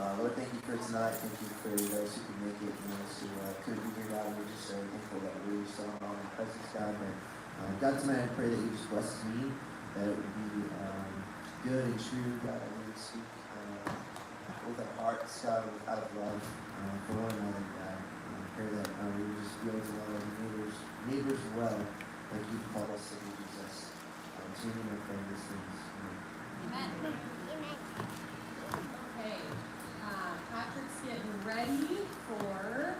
Lord, thank you for tonight. Thank you for those who can make it, those who couldn't be here, God. We're just so thankful that we're still in all your presence, God. But God, tonight I pray that you just bless me, that it would be good and true, God. I want to speak with our hearts, God, out of love for one another, God. I pray that we would just be able to love our neighbors well, like you've called us to do, Jesus. To you, my friend, these things. Amen. Okay, Patrick's getting ready for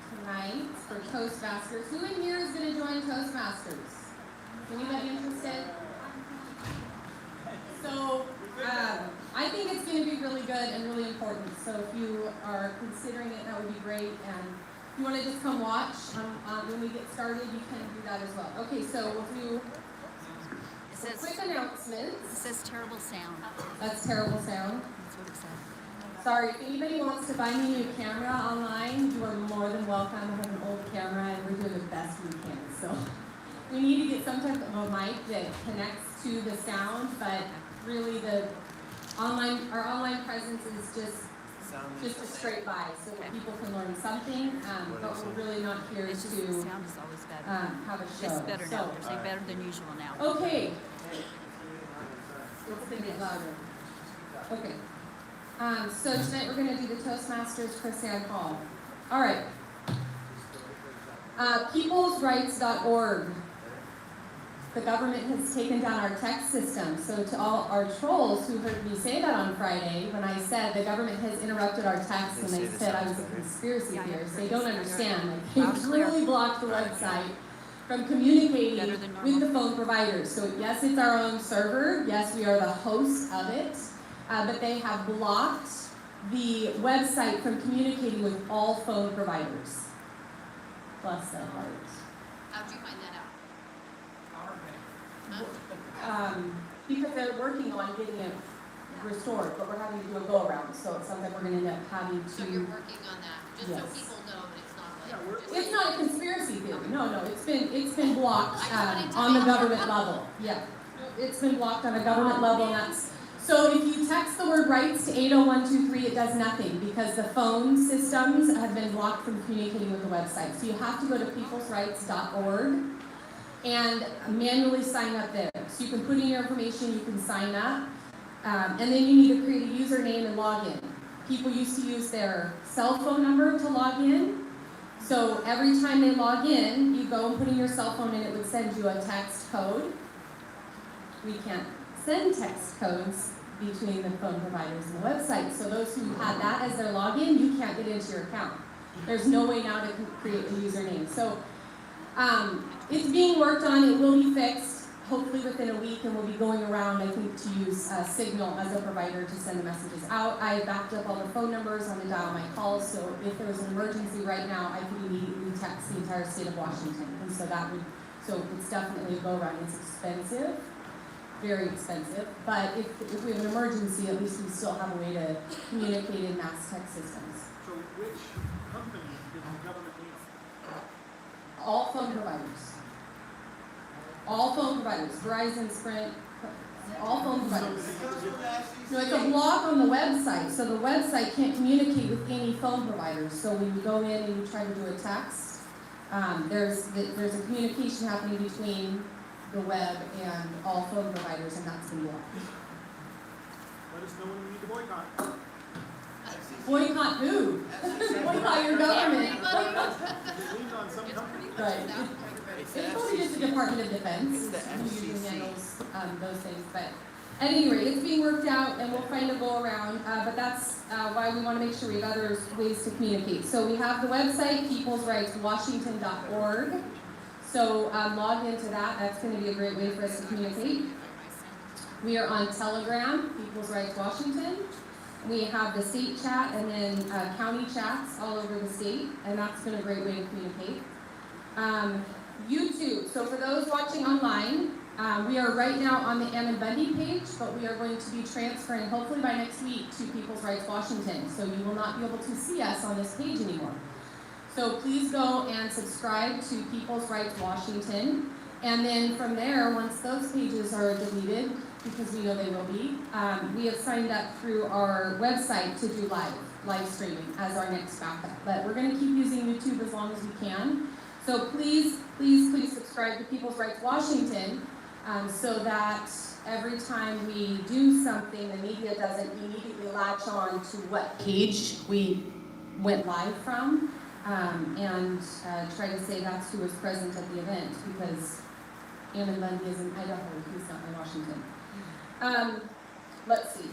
tonight for Toastmasters. Who in here is going to join Toastmasters? Anybody interested? So, I think it's going to be really good and really important. So if you are considering it, that would be great. And if you want to just come watch when we get started, you can do that as well. Okay, so we'll do quick announcements. It says terrible sound. That's terrible sound. That's what it said. Sorry, if anybody wants to buy me a new camera online, you are more than welcome. I have an old camera and we're doing the best we can. So we need to get some type of a mic that connects to the sound, but really our online presence is just a straight by so that people can learn something, but we're really not here It's to just, the sound is always better. have a show. It's better now. They're saying better than usual now. Okay. It's going to get louder. Okay. So tonight we're going to do the Toastmasters Chris Ann Hall. All right. Peoplesrights.org. The government has taken down our text system. So to all our trolls who heard me say that on Friday, when I said the government has interrupted our text and they said I was a conspiracy theorist, they don't understand. Like, they really blocked the website from communicating with the phone providers. So yes, it's our own server. Yes, we are the host of it. But they have blocked the website from communicating with all phone providers. Bless their hearts. How'd you find that out? Because they're working on getting it restored, but we're having to do a go-around. So it sounds like we're going to end up having to... So you're working on that, just Yes. so people know, but it's not like... It's not a conspiracy theory. No, it's been blocked on the government level. Yeah, it's been blocked on a government level, and that's so. If you text the word rights to 80123, it does nothing because the phone systems have been blocked from communicating with the website. So you have to go to peoplesrights.org and manually sign up there. So you can put in your information, you can sign up, and then you need to create a username and log in. People used to use their cell phone number to log in. So every time they log in, you go and put in your cell phone and it would send you a text code. We can't send text codes between the phone providers and the website. So those who had that as their login, you can't get into your account. There's no way now to create a username. So it's being worked on. It will be fixed, hopefully within a week, and we'll be going around, I think, to use Signal as a provider to send the messages out. I backed up all the phone numbers on the dial my calls, so if there was an emergency right now, I could immediately text the entire state of Washington. And so it's definitely a go-around. It's expensive, very expensive, but if we have an emergency, at least we still have a way to communicate in mass text systems. So which company did the government need? All phone providers. All phone providers, Verizon, Sprint, all phone providers. No, it's a block on the website, so the website can't communicate with any phone providers. So when you go in and you try to do a text, there's a communication happening between the web and all phone providers, and that's been blocked. Let us know when we need to boycott. Boycott who? Boycott your government. We leaned on some company. Right. It's probably just the Department of Defense who usually handles those things. But at any rate, it's being worked out, and we'll find a go around. But that's why we want to make sure we have other ways to communicate. So we have the website, peoplesrightswashington.org. So log into that. That's going to be a great way for us to communicate. We are on Telegram, People's Rights Washington. We have the state chat and then county chats all over the state, and that's been a great way to communicate. YouTube. So for those watching online, we are right now on the Ann and Bundy page, but we are going to be transferring, hopefully by next week, to People's Rights Washington. So you will not be able to see us on this page anymore. So please go and subscribe to People's Rights Washington. And then from there, once those pages are deleted, because we know they will be. We have signed up through our website to do live streaming as our next backup. But we're going to keep using YouTube as long as we can. So please, please, please subscribe to People's Rights Washington so that every time we do something, the media doesn't immediately latch on to what page we went live from and try to say that's who was present at the event, because Ammon Bundy is in Idaho, he's not in Washington. Let's see.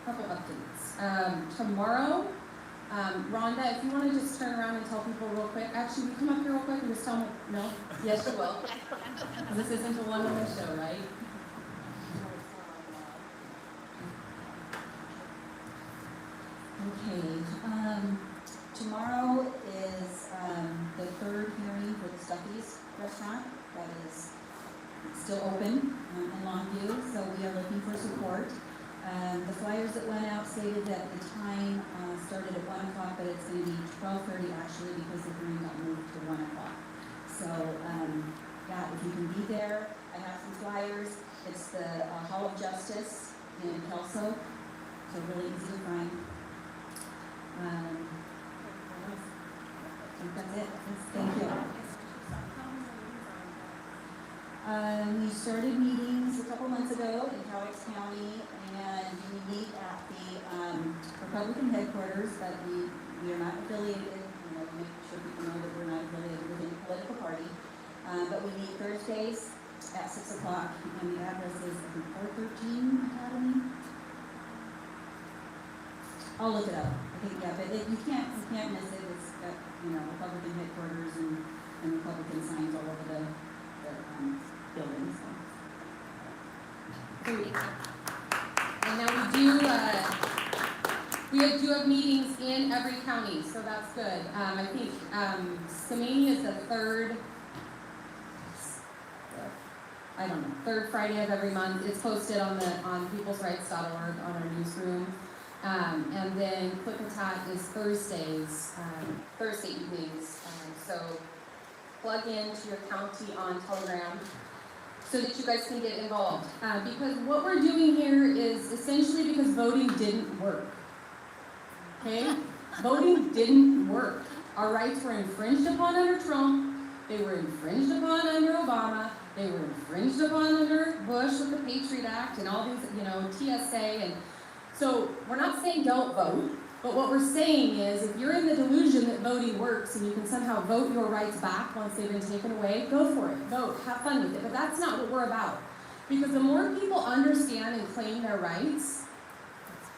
Couple updates. Tomorrow, Rhonda, if you want to just turn around and tell people real quick. Actually, will you come up here real quick and just tell them? No? Yes, you will. This isn't a one-woman show, right? Okay, tomorrow is the third hearing for the Stuckey's restaurant that is still open in Longview, so we are looking for support. The flyers that went out stated that the time started at 1 o'clock, but it's going to be 12:30 actually because the hearing got moved to 1 o'clock. So, yeah, if you can be there, I have some flyers. It's the Hall of Justice in Kelso, so really easy to find. What else? I think that's it. Thank you. We started meetings a couple months ago in Cowlitz County, and we meet at the Republican headquarters, but we are not affiliated. You know, make sure people know that we're not affiliated with any political party. But we meet Thursdays at 6 o'clock, and the address is 413 Academy. I'll look it up. I think, yeah, but you can't miss it. It's got, you know, Republican headquarters and Republican signs all over the building. So. And now we do have meetings in every county, so that's good. I think Skamania is the third Friday of every month. It's posted on peoplesrights.org on our newsroom. And then Klickitat is Thursday evenings. So plug into your county on Telegram so that you guys can get involved. Because what we're doing here is essentially because voting didn't work. Okay? Voting didn't work. Our rights were infringed upon under Trump. They were infringed upon under Obama. They were infringed upon under Bush with the Patriot Act and all these, TSA. And so we're not saying don't vote, but what we're saying is if you're in the delusion that voting works and you can somehow vote your rights back once they've been taken away, go for it. Vote. Have fun with it. But that's not what we're about. Because the more people understand and claim their rights,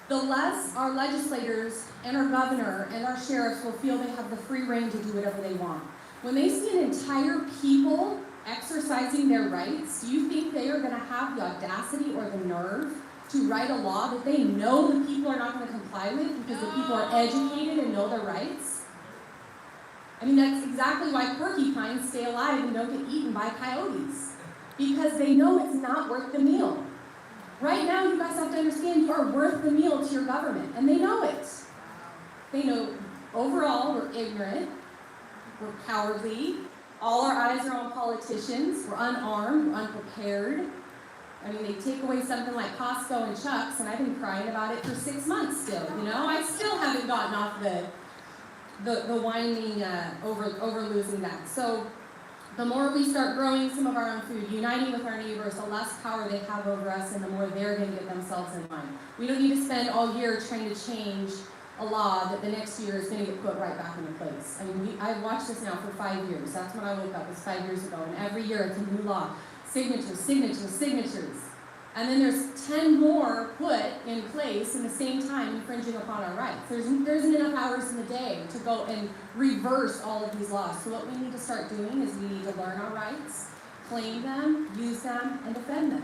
the less our legislators and our governor and our sheriffs will feel they have the free rein to do whatever they want. When they see an entire people exercising their rights, do you think they are going to have the audacity or the nerve to write a law that they know the people are not going to comply with because the people are educated and know their rights? I mean, that's exactly why porcupines stay alive and don't get eaten by coyotes. Because they know it's not worth the meal. Right now, you guys have to understand you are worth the meal to your government, and they know it. They know overall we're ignorant, we're cowardly, all our eyes are on politicians, we're unarmed, we're unprepared. I mean, they take away something like Costco and Chuck's, and I've been crying about it for 6 months still, I still haven't gotten off the whining over losing that. So the more we start growing some of our own food, uniting with our neighbors, the less power they have over us and the more they're going to get themselves in line. We don't need to spend all year trying to change a law that the next year is going to get put right back into place. I mean, I've watched this now for 5 years. That's when I woke up, it was 5 years ago, and every year it's a new law. Signatures, signatures, signatures. And then there's 10 more put in place in the same time infringing upon our rights. There isn't enough hours in the day to go and reverse all of these laws. So what we need to start doing is we need to learn our rights, claim them, use them, and defend them.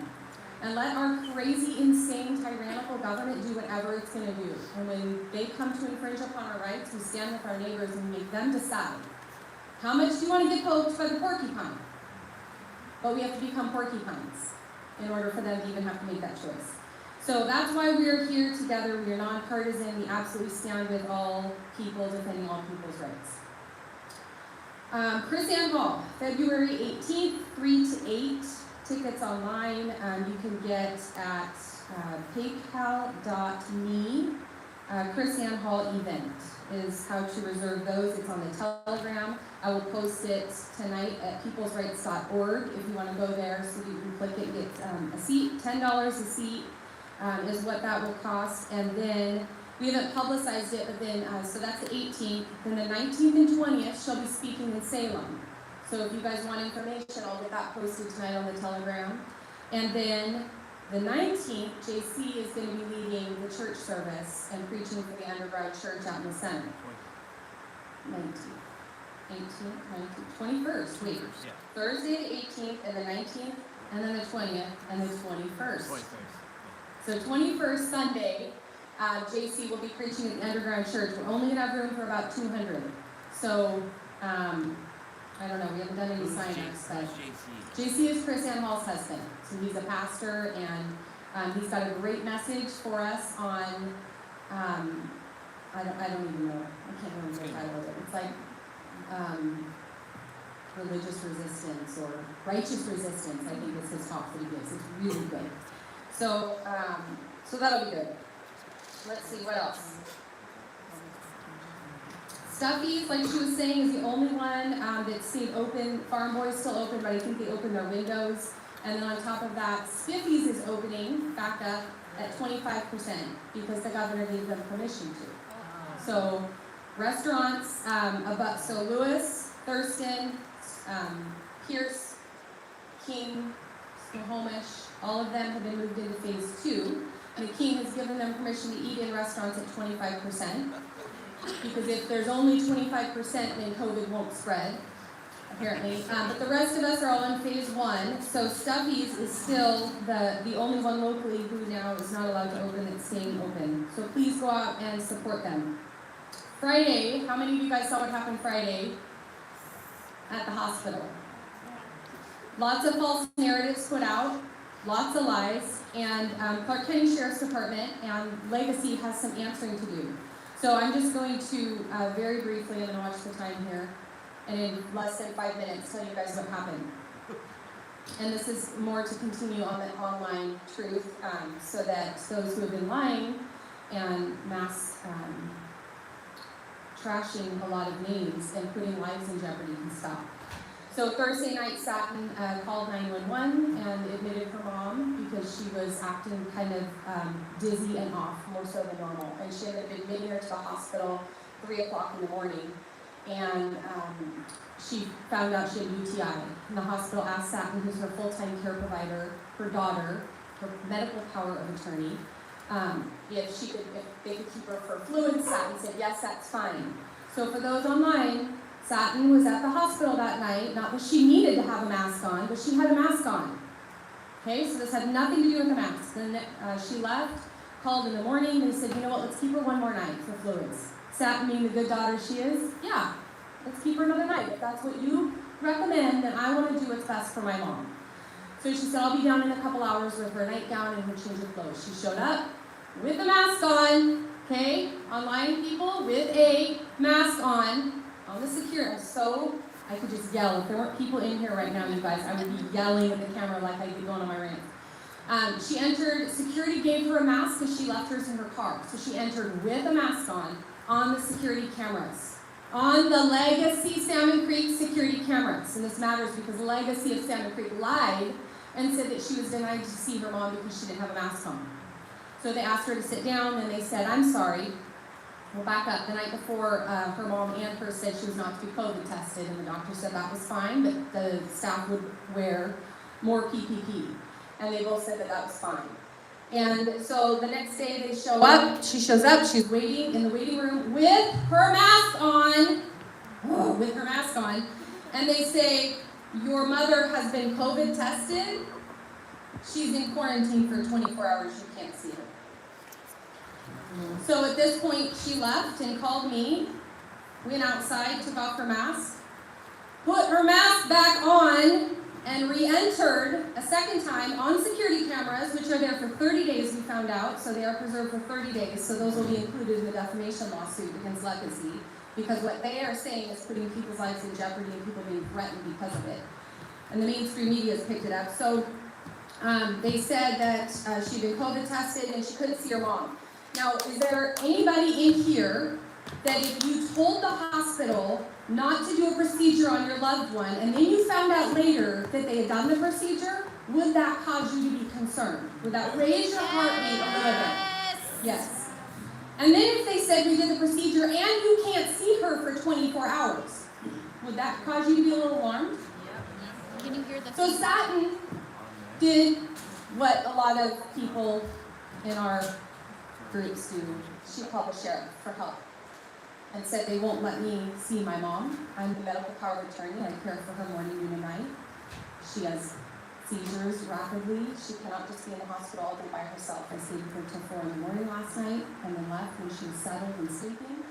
And let our crazy, insane, tyrannical government do whatever it's going to do. And when they come to infringe upon our rights, we stand with our neighbors and make them decide. How much do you want to get poked by the porcupine? But we have to become porcupines in order for them to even have to make that choice. So that's why we're here together. We are nonpartisan. We absolutely stand with all people, defending all people's rights. Chris Ann Hall, February 18th, 3 to 8. Tickets online you can get at paypal.me. Chris Ann Hall event is how to reserve those. It's on the Telegram. I will post it tonight at peoplesrights.org if you want to go there so you can click it and get a seat. $10 a seat is what that will cost. And then we haven't publicized it, but then, so that's the 18th. Then the 19th and 20th she'll be speaking in Salem. So if you guys want information, I'll get that posted tonight on the Telegram. And then the 19th, JC is going to be leading the church service and preaching for the underground church out in the center. 19th, 18th, 19th, 21st, wait. Yeah. Thursday the 18th and the 19th, and then the 20th and the 21st. So 21st Sunday, JC will be preaching at the underground church. We're only going to have room for about 200. So, I don't know, we haven't done any sign-ups, but JC is Chris Ann Hall's husband. So he's a pastor, and he's got a great message for us on, I don't even know, I can't remember the title of it. It's like religious resistance or righteous resistance, I think is his talk that he gives. It's really good. So, so that'll be good. Let's see, what else? Stuffies, like she was saying, is the only one that's stayed open. Farm Boy's still open, but I think they opened their windows. And then on top of that, Spiffy's is opening back up at 25% because the governor gave them permission to. So restaurants, so Lewis, Thurston, Pierce, King, Snohomish, all of them have been moved into phase 2. And the King has given them permission to eat in restaurants at 25%. Because if there's only 25%, then COVID won't spread, apparently. But the rest of us are all in phase 1. So Stuffies is still the only one locally who now is not allowed to open that's staying open. So please go out and support them. Friday, how many of you guys saw what happened Friday at the hospital? Lots of false narratives put out, lots of lies, and Clark County Sheriff's Department and Legacy has some answering to do. So I'm just going to, very briefly, I'm going to watch the time here, and in less than 5 minutes tell you guys what happened. And this is more to continue on the online truth, so that those who have been lying and mass trashing a lot of names and putting lives in jeopardy can stop. So Thursday night, Satin called 911 and admitted her mom because she was acting kind of dizzy and off, more so than normal. And she ended up admitting her to the hospital 3 o'clock in the morning. And she found out she had UTI. And the hospital asked Satin, who's her full-time care provider, her daughter, her medical power of attorney, if they could keep her for fluids. Satin said, yes, that's fine. So for those online, Satin was at the hospital that night, not that she needed to have a mask on, but she had a mask on. Okay, so this had nothing to do with the mask. Then she left, called in the morning, and said, you know what, let's keep her one more night for fluids. Satin, being the good daughter she is, yeah, let's keep her another night. If that's what you recommend, then I want to do what's best for my mom. So she said, I'll be down in a couple hours with her nightgown and her change of clothes. She showed up with a mask on, okay, online people, with a mask on the security. So I could just yell. If there weren't people in here right now, you guys, I would be yelling at the camera like I'd be going on my rant. She entered, security gave her a mask because she left hers in her car. So she entered with a mask on the security cameras. On the Legacy Salmon Creek security cameras. And this matters because Legacy of Salmon Creek lied and said that she was denied to see her mom because she didn't have a mask on. So they asked her to sit down and they said, I'm sorry. We'll back up. The night before, her mom and her said she was not to be COVID tested, and the doctor said that was fine, but the staff would wear more PPE. And they both said that that was fine. And so the next day they show up, she shows up, she's waiting in the waiting room with her mask on, and they say, your mother has been COVID tested, she's in quarantine for 24 hours, you can't see her. So at this point, she left and called me, went outside, took off her mask, put her mask back on, and re-entered a second time on security cameras, which are there for 30 days, we found out. So they are preserved for 30 days. So those will be included in the defamation lawsuit against Legacy. because what they are saying is putting people's lives in jeopardy and people being threatened because of it. And the mainstream media has picked it up. So they said that she'd been COVID tested and she couldn't see her mom. Now, is there anybody in here that if you told the hospital not to do a procedure on your loved one and then you found out later that they had done the procedure, would that cause you to be concerned? Would that raise your heartbeat a little bit? Yes. And then if they said we did the procedure and you can't see her for 24 hours, would that cause you to be a little alarmed? Can you hear the? So Satin did what a lot of people in our groups do. She called the sheriff for help and said they won't let me see my mom. I'm the medical power of attorney. I care for her morning, noon, and night. She has seizures rapidly. She cannot just be in the hospital all day by herself. I stayed with her till 4 in the morning last night and then left when she was settled and sleeping.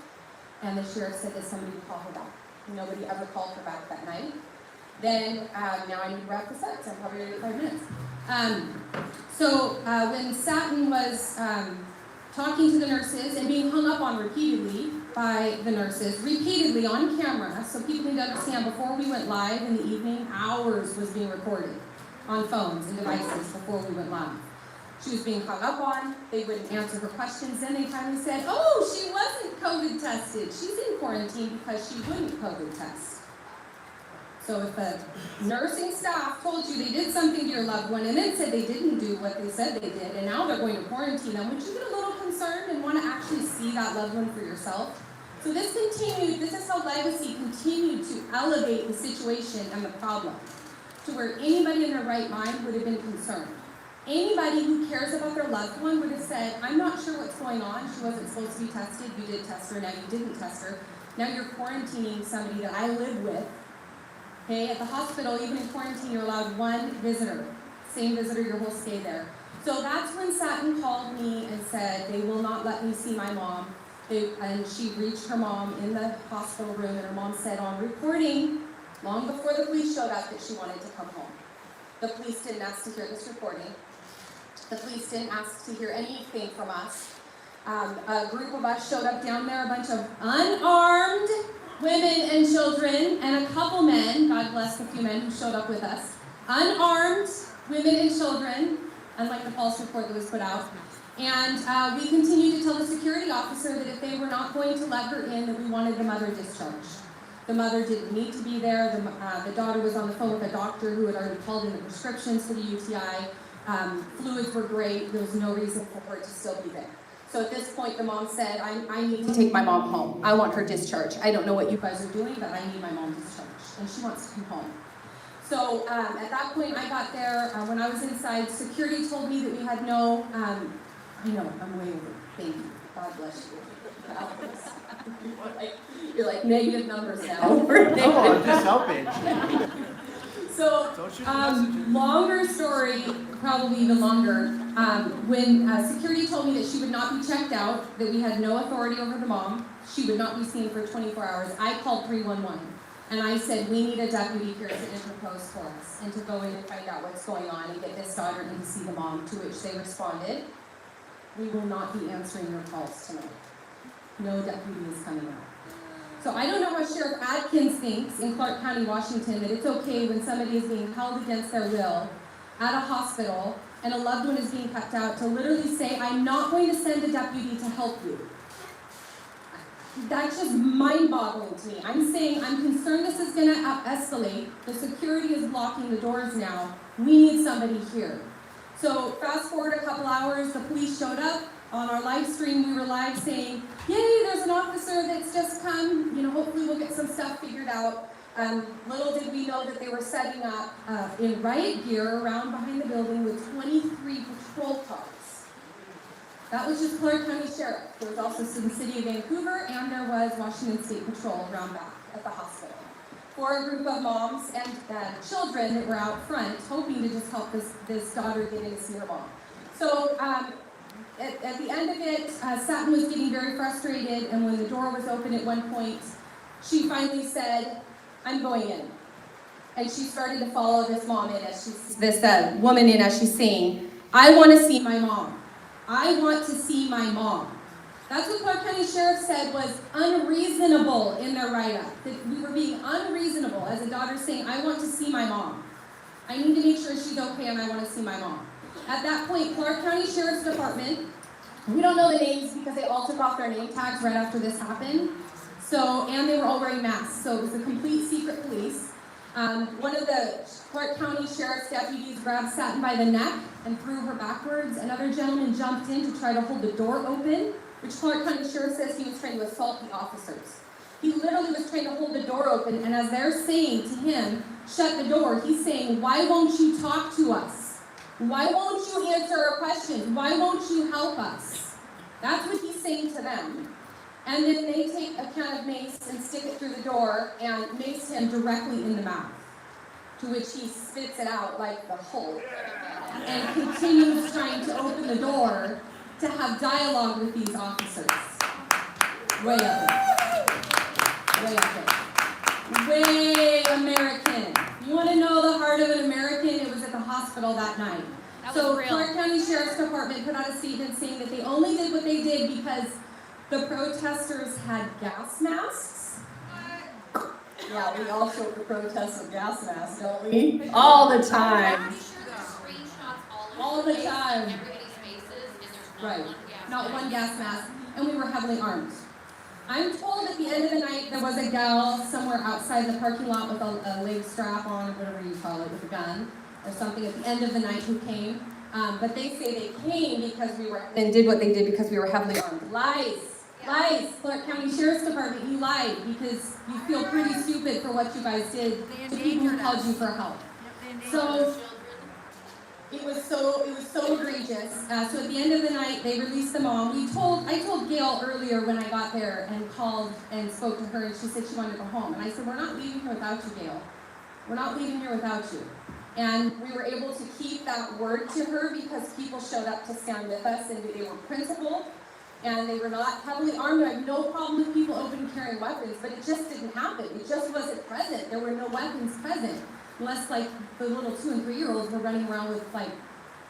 And the sheriff said that somebody would call her back. Nobody ever called her back that night. Then, now I need to wrap this up, so I'm probably going to get 5 minutes. When Satin was talking to the nurses and being hung up on repeatedly by the nurses, repeatedly on camera, so people need to understand, before we went live in the evening, hours was being recorded on phones and devices before we went live. She was being hung up on, they wouldn't answer her questions, then they finally said, oh, she wasn't COVID tested, she's in quarantine because she wouldn't COVID test. So if the nursing staff told you they did something to your loved one and then said they didn't do what they said they did, and now they're going to quarantine them, would you get a little concerned and want to actually see that loved one for yourself? So this is how Legacy continued to elevate the situation and the problem to where anybody in their right mind would have been concerned. Anybody who cares about their loved one would have said, I'm not sure what's going on, she wasn't supposed to be tested, you did test her, now you didn't test her, now you're quarantining somebody that I live with. Okay, at the hospital, even in quarantine, you're allowed 1 visitor. Same visitor your whole stay there. So that's when Satin called me and said, they will not let me see my mom. And she reached her mom in the hospital room, and her mom said on recording, long before the police showed up, that she wanted to come home. The police didn't ask to hear this recording. The police didn't ask to hear anything from us. A group of us showed up down there, a bunch of unarmed women and children, and a couple men, God bless the few men who showed up with us, unarmed women and children, unlike the false report that was put out. And we continued to tell the security officer that if they were not going to let her in, that we wanted the mother discharged. The mother didn't need to be there. The daughter was on the phone with a doctor who had already called in the prescriptions for the UTI. Fluids were great. There was no reason for her to still be there. So at this point, the mom said, I need to take my mom home. I want her discharged. I don't know what you guys are doing, but I need my mom discharged. And she wants to come home. So at that point, I got there. When I was inside, security told me that we had no, I know, I'm way over. Thank you. God bless you. You're like negative numbers now. Oh, I'm just helping. So, longer story, probably even longer. When security told me that she would not be checked out, that we had no authority over the mom, she would not be seen for 24 hours, I called 311. And I said, we need a deputy here to interpose for us and to go in and find out what's going on and get this daughter in to see the mom, to which they responded, we will not be answering your calls tonight. No deputy is coming out. So I don't know how Sheriff Adkins thinks in Clark County, Washington, that it's okay when somebody is being held against their will at a hospital and a loved one is being kept out to literally say, I'm not going to send a deputy to help you. That's just mind-boggling to me. I'm saying I'm concerned this is going to escalate. The security is blocking the doors now. We need somebody here. So fast forward a couple hours, the police showed up. On our live stream, we were live saying, yay, there's an officer that's just come. Hopefully we'll get some stuff figured out. Little did we know that they were setting up in riot gear around behind the building with 23 patrol cars. That was just Clark County Sheriff. There was also some City of Vancouver, and there was Washington State Patrol around back at the hospital. For a group of moms and children that were out front, hoping to just help this daughter get in to see her mom. So at the end of it, Satin was getting very frustrated, and when the door was open at one point, she finally said, I'm going in. And she started to follow this mom in this woman in as she's saying, I want to see my mom. I want to see my mom. That's what Clark County Sheriff said was unreasonable in their write-up. That we were being unreasonable as a daughter saying, I want to see my mom. I need to make sure she's okay and I want to see my mom. At that point, Clark County Sheriff's Department, we don't know the names because they all took off their name tags right after this happened. So, and they were all wearing masks, so it was a complete secret police. One of the Clark County Sheriff's deputies grabbed Satin by the neck and threw her backwards. Another gentleman jumped in to try to hold the door open, which Clark County Sheriff says he was trying to assault the officers. He literally was trying to hold the door open, and as they're saying to him, shut the door, he's saying, why won't you talk to us? Why won't you answer our questions? Why won't you help us? That's what he's saying to them. And then they take a can of mace and stick it through the door and mace him directly in the mouth, to which he spits it out like the Hulk and continues trying to open the door to have dialogue with these officers. Way up there. Way up there. Way American. You want to know the heart of an American? It was at the hospital that night. So Clark County Sheriff's Department put out a statement saying that they only did what they did because the protesters had gas masks. Yeah, we all show the protests with gas masks, don't we? All the time. I'm sure there's screenshots All the place, time. Everybody's faces, and there's not Right. one gas Not mask. one gas mask, and we were heavily armed. I'm told at the end of the night there was a gal somewhere outside the parking lot with a leg strap on, or whatever you call it, with a gun or something at the end of the night who came. But they say they came because we were, and did what they did because we were heavily armed. Lies. Lies. Clark County Sheriff's Department, you lied because you feel pretty stupid for what you guys did to people who called you for help. So it was so egregious. So at the end of the night, they released the mom. I told Gail earlier when I got there and called and spoke to her, and she said she wanted to go home. And I said, we're not leaving here without you, Gail. We're not leaving here without you. And we were able to keep that word to her because people showed up to stand with us, and they were principled, and they were not heavily armed. I have no problem with people open carrying weapons, but it just didn't happen. It just wasn't present. There were no weapons present. Unless, like, the little 2- and 3-year-olds were running around with, like,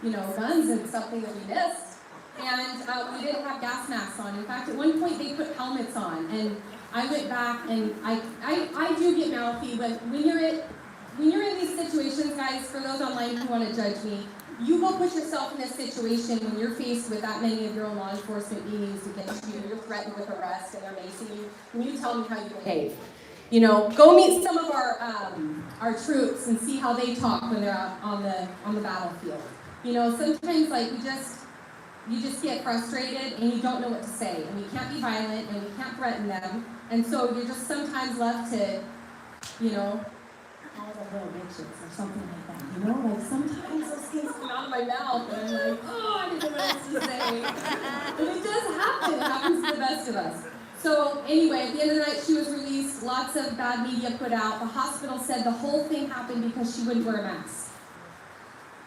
guns and something that we missed. And we didn't have gas masks on. In fact, at one point, they put helmets on. And I went back, and I do get mouthy, but when you're in these situations, guys, for those online who want to judge me, you go put yourself in this situation when you're faced with that many of your own law enforcement being used against you, you're threatened with arrest, and they're macing you, and you tell me how you behave. Go meet some of our troops and see how they talk when they're out on the battlefield. Sometimes like you just get frustrated and you don't know what to say, and you can't be violent and you can't threaten them, and so you're just sometimes left to, all the little bitches or something like that. Like sometimes those things come out of my mouth and I'm like, oh, I didn't know what else to say. But it does happen. It happens to the best of us. So anyway, at the end of the night, she was released. Lots of bad media put out. The hospital said the whole thing happened because she wouldn't wear a mask.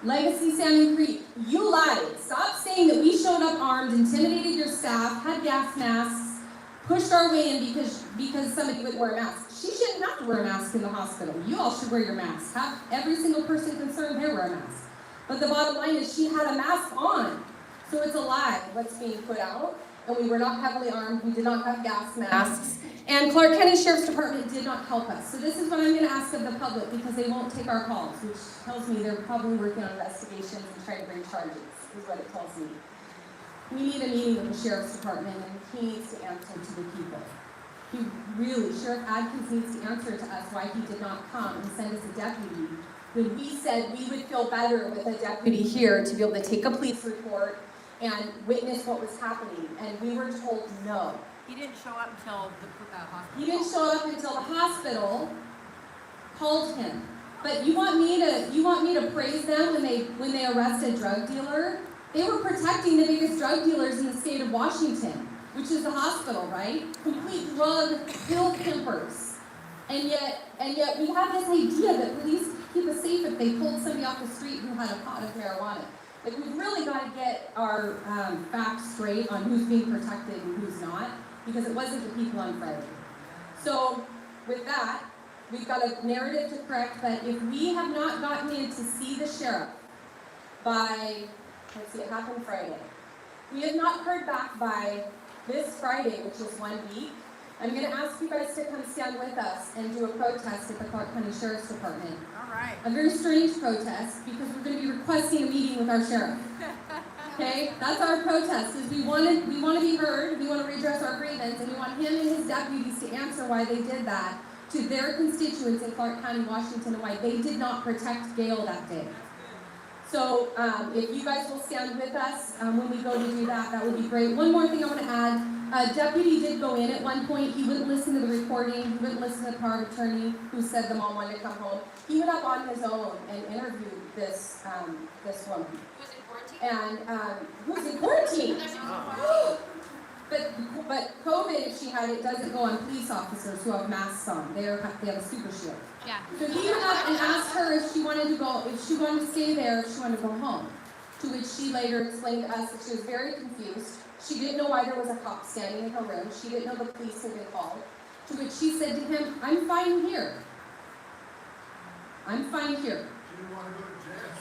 Legacy Salmon Creek, you lied. Stop saying that we showed up armed, intimidated your staff, had gas masks, pushed our way in because somebody wouldn't wear a mask. She shouldn't have to wear a mask in the hospital. You all should wear your masks. Have every single person concerned there wear a mask. But the bottom line is she had a mask on. So it's a lie what's being put out. And we were not heavily armed. We did not have gas masks. And Clark County Sheriff's Department did not help us. So this is what I'm going to ask of the public because they won't take our calls, which tells me they're probably working on investigations and trying to bring charges, is what it tells me. We need a meeting with the Sheriff's Department, and he needs to answer to the people. Sheriff Adkins needs to answer to us why he did not come and send us a deputy when we said we would feel better with a deputy here to be able to take a police report and witness what was happening, and we were told no. He didn't show up until the hospital. He didn't show up until the hospital called him. But you want me to praise them when they arrest a drug dealer? They were protecting the biggest drug dealers in the state of Washington, which is the hospital, right? Complete drug pill pimpers. And yet we have this idea that police keep us safe if they pulled somebody off the street who had a pot of marijuana. Like, we've really got to get our facts straight on who's being protected and who's not, because it wasn't the people on Friday. So with that, we've got a narrative to correct, but if we have not gotten in to see the sheriff by, let's see, it happened Friday. We have not heard back by this Friday, which is 1 week, I'm gonna ask you guys to come stand with us and do a protest at the Clark County Sheriff's Department. All right. A very strange protest, because we're gonna be requesting a meeting with our sheriff. Okay, that's our protest, is we want to be heard, we want to redress our grievance, and we want him and his deputies to answer why they did that to their constituents in Clark County, Washington, and why they did not protect Gail that day. So, if you guys will stand with us when we go to do that, that would be great. One more thing I want to add, deputy did go in at one point. He wouldn't listen to the recording, he wouldn't listen to the power of attorney who said the mom wanted to come home. He went up on his own and interviewed this woman. Was it quarantine? And who's in quarantine? But COVID, if she had it, doesn't go on police officers who have masks on. They have a super shield. Yeah. So he went up and asked her if she wanted to stay there, if she wanted to go home. To which she later explained to us that she was very confused. She didn't know why there was a cop standing in her room. She didn't know the police had been called. To which she said to him, "I'm fine here. I'm fine here."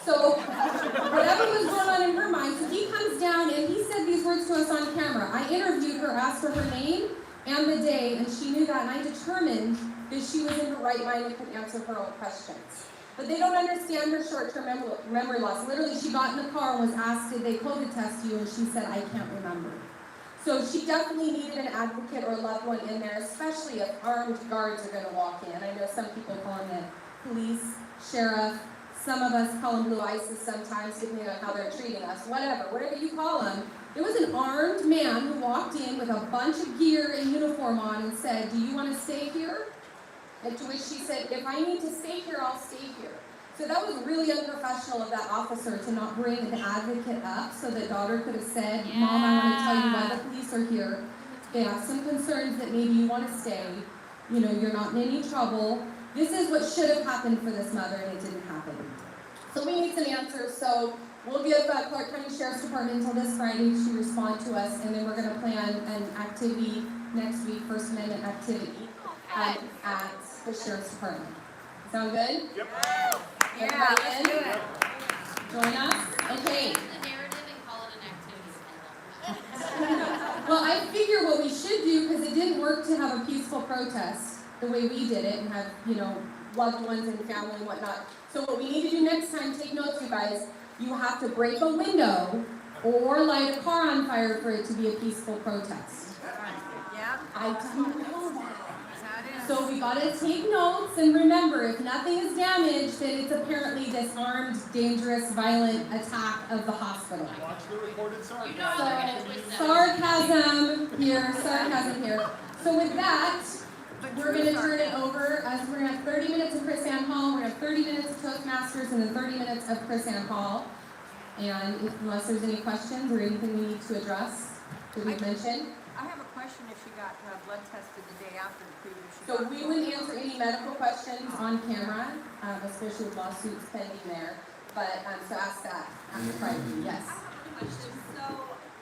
So, whatever was going on in her mind, so he comes down and he said these words to us on camera. I interviewed her, asked her her name and the day, and she knew that, and I determined that she was in her right mind and could answer her own questions. But they don't understand her short-term memory loss. Literally, she got in the car and was asked, did they COVID test you? And she said, I can't remember. So she definitely needed an advocate or a loved one in there, especially if armed guards are going to walk in. I know some people call them the police, sheriff. Some of us call them blue ISIS sometimes, depending on how they're treating us. Whatever you call them. There was an armed man who walked in with a bunch of gear and uniform on and said, do you want to stay here? And to which she said, if I need to stay here, I'll stay here. So that was really unprofessional of that officer to not bring an advocate up so that daughter could have said, Mom, I want to tell you why the police are here. They have some concerns that maybe you want to stay. You know, you're not in any trouble. This is what should have happened for this mother, and it didn't happen. So we need some answers. So we'll give Clark County Sheriff's Department until this Friday to respond to us, and then we're going to plan an activity next week, First Amendment activity at the Sheriff's Department. Sound good? Yep. Everybody let's in? do it. Join us? Okay. Change the narrative and call it an activity. Well, I figure what we should do, because it didn't work to have a peaceful protest the way we did it and have, loved ones and family and whatnot. So what we need to do next time, take notes, you guys, you have to break a window or light a car on fire for it to be a peaceful protest. Yeah, I don't know that. that's how it is. So we gotta take notes and remember, if nothing is damaged, then it's apparently this armed, dangerous, violent attack of the hospital. Watch the recorded You sarcasm. know they're gonna twist that. Sarcasm here. So with that, we're gonna turn it over, as we're gonna have 30 minutes of Chris Ann Hall, we're gonna have 30 minutes of Toastmasters, and then 30 minutes of Chris Ann Hall. And unless there's any questions or anything we need to address that we've mentioned. I have a question if she got blood tested the day after the previous. So we wouldn't answer any medical questions on camera, especially with lawsuits pending there. But, so ask that after Friday, yes. I have a question. So,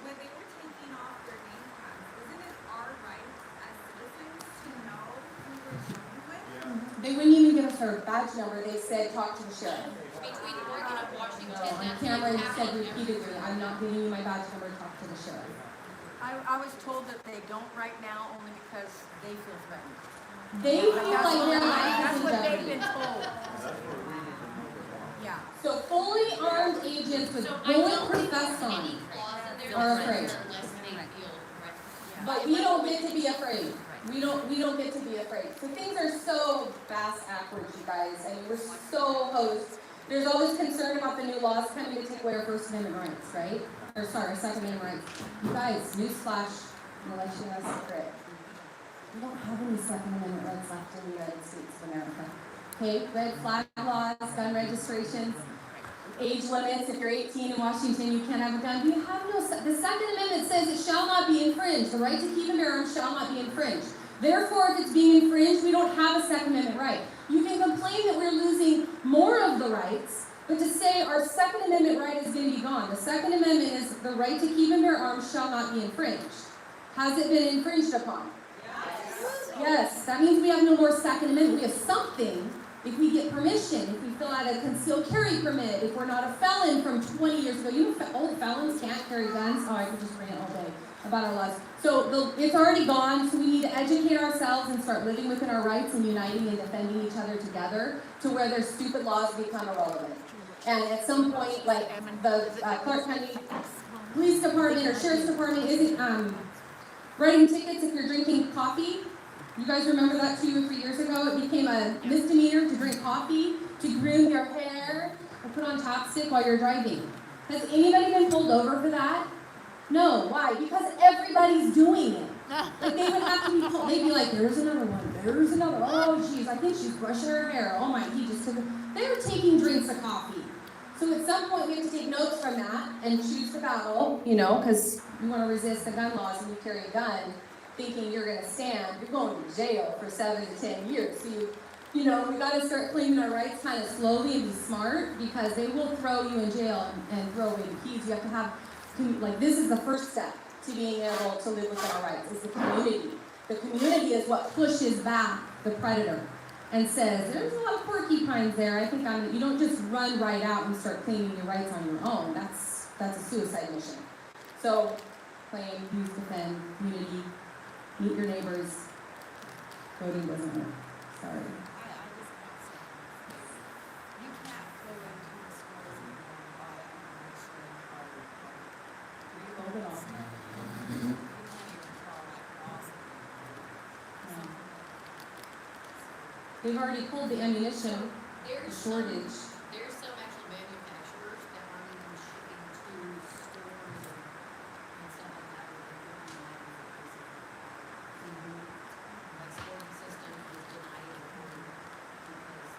when they were taking off their name tags, isn't it our right as citizens to know who we're dealing with? They wouldn't even give us our badge number, they said, talk to the sheriff. Between Oregon and Washington, No, on that's camera, what's it said happening. repeatedly, I'm not giving you my badge number, talk to the sheriff. I was told that they don't right now only because they feel threatened. They feel like their life That's is in what they've jeopardy. been told. Yeah. So fully armed agents with So I bullet don't think vests there's on, any clause in there are that afraid. says unless they feel threatened. but we don't get to be afraid. We don't get to be afraid. So things are so fast backwards, you guys. I mean, we're so hosed. There's always concern about the new laws coming to take away our First Amendment rights, right? Or sorry, Second Amendment rights. You guys, newsflash, an election has secret. We don't have any Second Amendment rights left in the United States of America. Okay, red flag laws, gun registrations, age limits. If you're 18 in Washington, you can't have a gun. We have no. The Second Amendment says it shall not be infringed. The right to keep and bear arms shall not be infringed. Therefore, if it's being infringed, we don't have a Second Amendment right. You can complain that we're losing more of the rights, but to say our Second Amendment right is going to be gone. The Second Amendment is the right to keep and bear arms shall not be infringed. Has it been infringed upon? Yes. That means we have no more Second Amendment. We have something, if we get permission, if we fill out a concealed carry permit, if we're not a felon from 20 years ago. You know, old felons can't carry guns. Oh, I could just rant all day about our laws. So it's already gone, so we need to educate ourselves and start living within our rights and uniting and defending each other together to where their stupid laws become irrelevant. And at some point, like the Clark County Police Department or Sheriff's Department isn't writing tickets if you're drinking coffee. You guys remember that 2 or 3 years ago? It became a misdemeanor to drink coffee, to groom your hair, and put on chapstick while you're driving. Has anybody been pulled over for that? No. Why? Because everybody's doing it. Like they would have to be pulled. They'd be like, there's another one. There's another. Oh, geez, I think she's brushing her hair. Oh my, he just took it. They were taking drinks of coffee. So at some point we have to take notes from that and choose the battle, you know, because you want to resist the gun laws and you carry a gun thinking you're going to stand, you're going to jail for 7 to 10 years. So you know, we got to start claiming our rights kind of slowly and be smart because they will throw you in jail and throw away the keys. You have to have, like, this is the first step to being able to live within our rights, is the community. The community is what pushes back the predator and says, there's a lot of porcupines there. I think you don't just run right out and start claiming your rights on your own. That's a suicide mission. So, claim, use, defend, community, meet your neighbors. Voting doesn't work. Sorry. You can't go into the stores and buy ammunition or Hold it off. you can't even tell that awesome. Yeah. They've already pulled the ammunition shortage. There's some actual manufacturers that aren't even shipping to stores and stuff like that. Like Sporting System is denying it because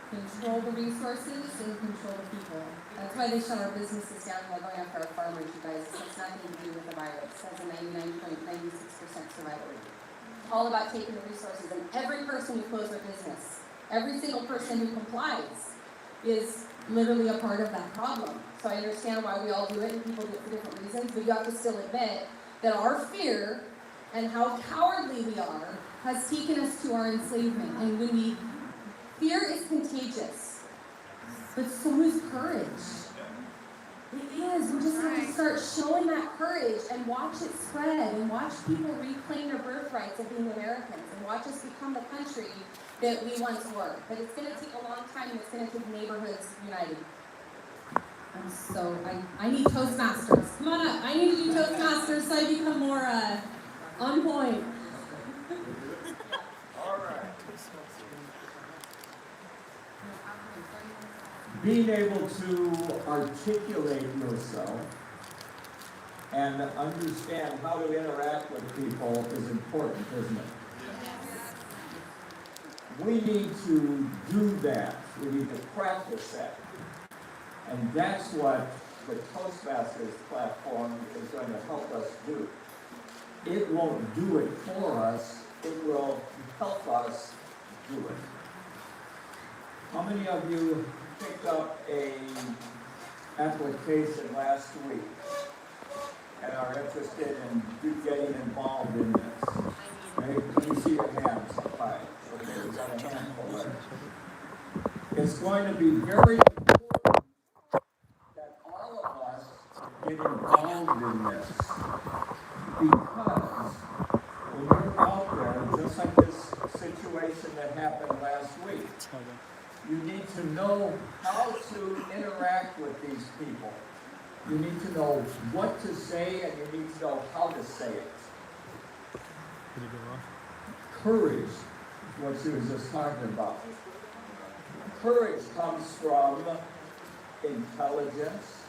Control the resources and control the people. That's why they shut our businesses down while going after our farmers, you guys. It has nothing to do with the virus. It has a 99.96% survival rate. It's all about taking the resources, and every person who closes their business, every single person who complies is literally a part of that problem. So I understand why we all do it and people do it for different reasons, but you have to still admit that our fear and how cowardly we are has taken us to our enslavement. And fear is contagious, but so is courage. It is. We just have to start showing that courage and watch it spread and watch people reclaim their birthrights of being Americans and watch us become the country that we once were. But it's going to take a long time and it's going to take neighborhoods uniting. I need Toastmasters. Come on up. I need to do Toastmasters so I become more on point. Being able to articulate yourself and understand how to interact with people is important, isn't it? We need to do that. We need to practice that. And that's what the Toastmasters platform is going to help us do. It won't do it for us. It will help us do it. How many of you picked up a application last week and are interested in getting involved in this? Okay, let me see your hands up high. Okay, we got a handful there. It's going to be very important that all of us get involved in this, because when you're out there, just like this situation that happened last week, you need to know how to interact with these people. You need to know what to say, and you need to know how to say it. Courage is what she was just talking about. Courage comes from intelligence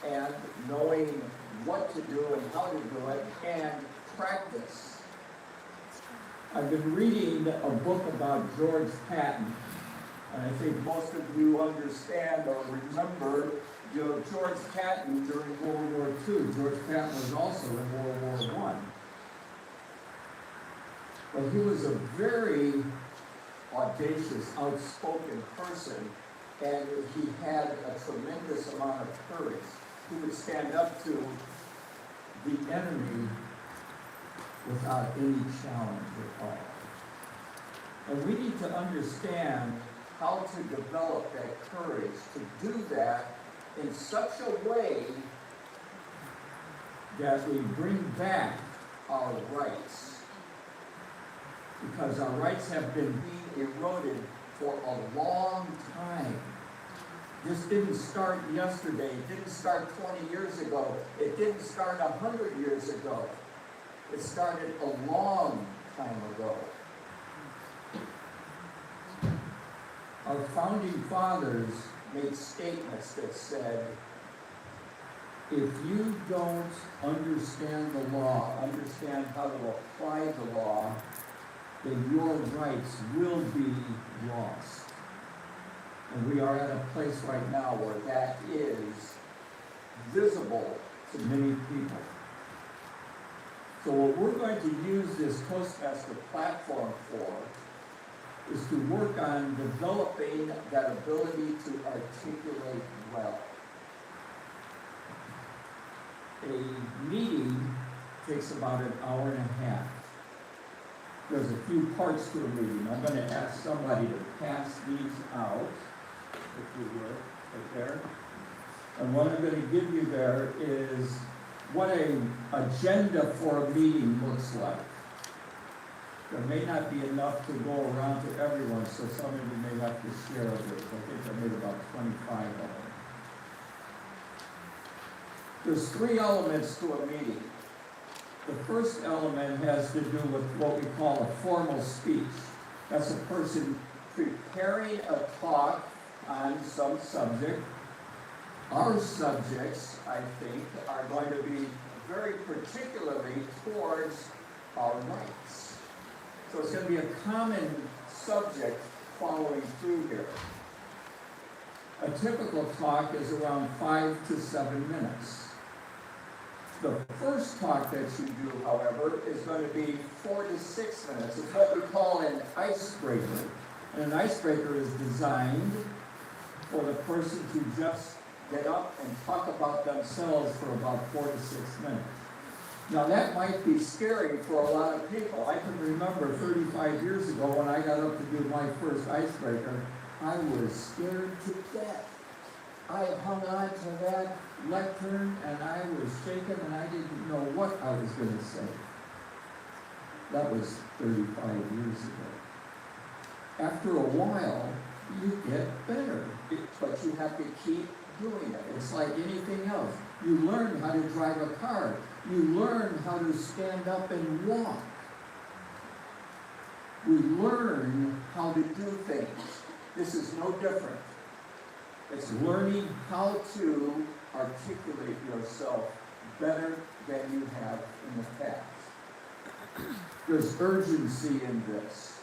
and knowing what to do and how to do it, and practice. I've been reading a book about George Patton. And I think most of you understand or remember, George Patton during World War II. George Patton was also in World War I. But he was a very audacious, outspoken person, and he had a tremendous amount of courage. He would stand up to the enemy without any challenge at all. And we need to understand how to develop that courage to do that in such a way that we bring back our rights. Because our rights have been being eroded for a long time. This didn't start yesterday. It didn't start 20 years ago. It didn't start 100 years ago. It started a long time ago. Our founding fathers made statements that said, if you don't understand the law, understand how to apply the law, then your rights will be lost. And we are at a place right now where that is visible to many people. So what we're going to use this Toastmaster platform for is to work on developing that ability to articulate well. A meeting takes about an hour and a half. There's a few parts to a meeting. I'm going to ask somebody to pass these out, if you will, right there. And what I'm going to give you there is what an agenda for a meeting looks like. There may not be enough to go around to everyone, so some of you may have to share this. I think I made about 25 of them. There's 3 elements to a meeting. The first element has to do with what we call a formal speech. That's a person preparing a talk on some subject. Our subjects, I think, are going to be very particularly towards our rights. So it's going to be a common subject following through here. A typical talk is around 5 to 7 minutes. The first talk that you do, however, is going to be 4 to 6 minutes. It's what we call an icebreaker. And an icebreaker is designed for the person to just get up and talk about themselves for about 4 to 6 minutes. Now that might be scary for a lot of people. I can remember 35 years ago when I got up to do my first icebreaker, I was scared to death. I hung on to that lectern and I was shaking and I didn't know what I was going to say. That was 35 years ago. After a while, you get better, but you have to keep doing it. It's like anything else. You learn how to drive a car. You learn how to stand up and walk. We learn how to do things. This is no different. It's learning how to articulate yourself better than you have in the past. There's urgency in this.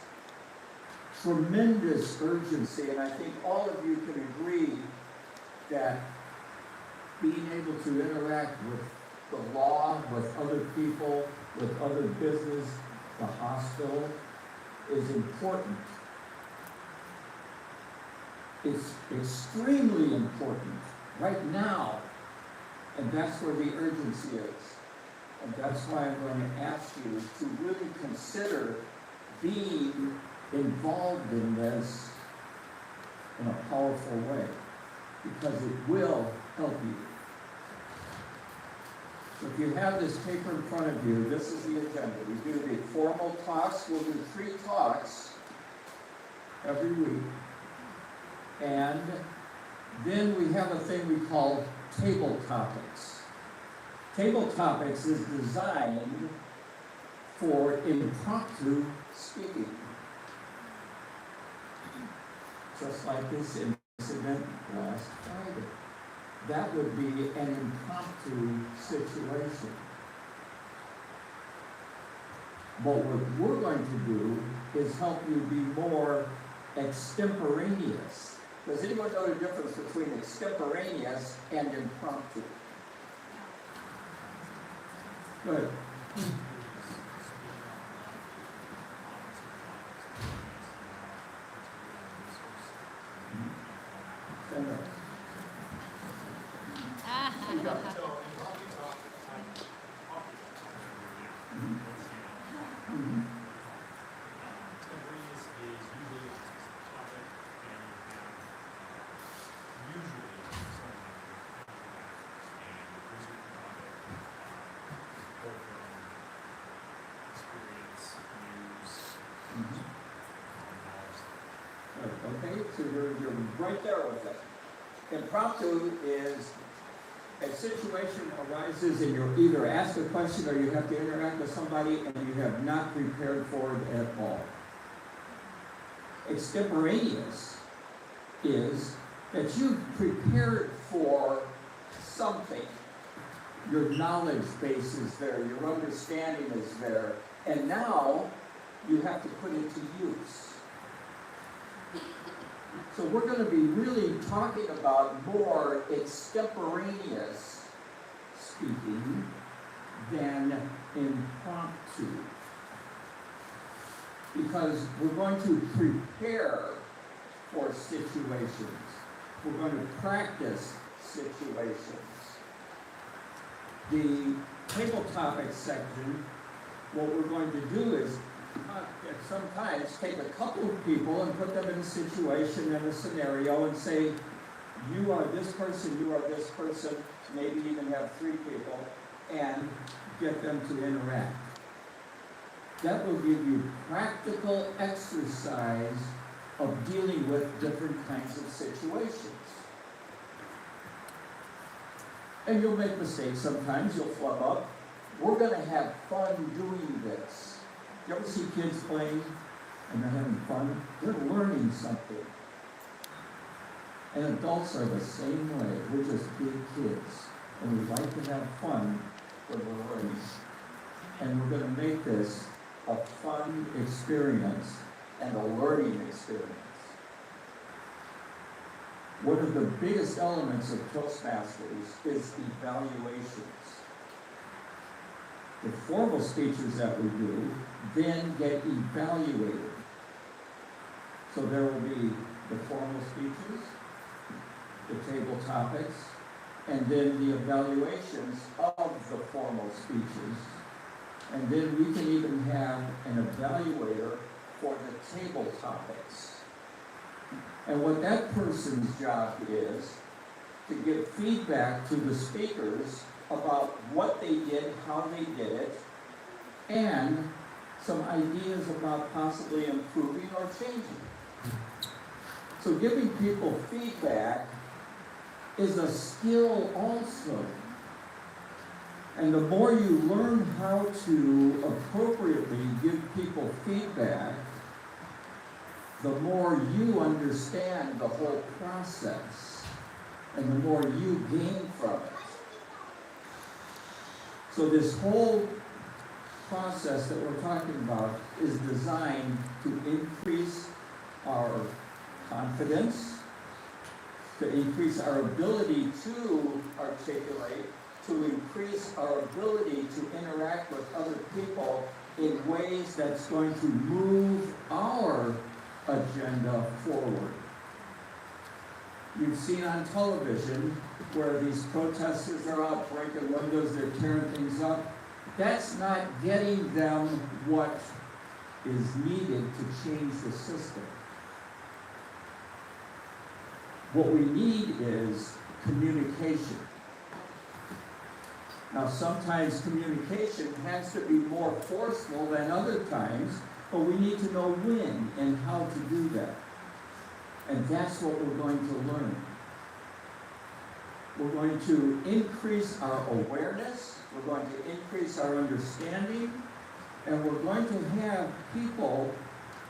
Tremendous urgency, and I think all of you can agree that being able to interact with the law, with other people, with other business, the hospital, is important. It's extremely important right now, and that's where the urgency is. And that's why I'm going to ask you to really consider being involved in this in a powerful way, because it will help you. So if you have this paper in front of you, this is the agenda. We do the formal talks. We'll do 3 talks every week. And then we have a thing we call table topics. Table topics is designed for impromptu speaking. Just like this incident last Friday. That would be an impromptu situation. But what we're going to do is help you be more extemporaneous. Does anyone know the difference between extemporaneous and impromptu? Good. Stand up. okay? So you're right there with it. Impromptu is a situation arises and you're either asked a question or you have to interact with somebody and you have not prepared for it at all. Extemporaneous is that you've prepared for something. Your knowledge base is there, your understanding is there, and now you have to put it to use. So we're going to be really talking about more extemporaneous speaking than impromptu. Because we're going to prepare for situations. We're going to practice situations. The table topics section, what we're going to do is sometimes take a couple of people and put them in a situation, in a scenario, and say, you are this person, you are this person, maybe even have 3 people, and get them to interact. That will give you practical exercise of dealing with different kinds of situations. And you'll make mistakes sometimes, you'll flub up. We're going to have fun doing this. You ever see kids playing and they're having fun? They're learning something. And adults are the same way. We're just big kids. And we like to have fun when we're learning. And we're going to make this a fun experience and a learning experience. One of the biggest elements of Toastmasters is evaluations. The formal speeches that we do then get evaluated. So there will be the formal speeches, the table topics, and then the evaluations of the formal speeches. And then we can even have an evaluator for the table topics. And what that person's job is to give feedback to the speakers about what they did, how they did it, and some ideas about possibly improving or changing. So giving people feedback is a skill also. And the more you learn how to appropriately give people feedback, the more you understand the whole process, and the more you gain from it. So this whole process that we're talking about is designed to increase our confidence, to increase our ability to articulate, to increase our ability to interact with other people in ways that's going to move our agenda forward. You've seen on television where these protesters are out breaking windows, they're tearing things up. That's not getting them what is needed to change the system. What we need is communication. Now, sometimes communication has to be more forceful than other times, but we need to know when and how to do that. And that's what we're going to learn. We're going to increase our awareness, we're going to increase our understanding, and we're going to have people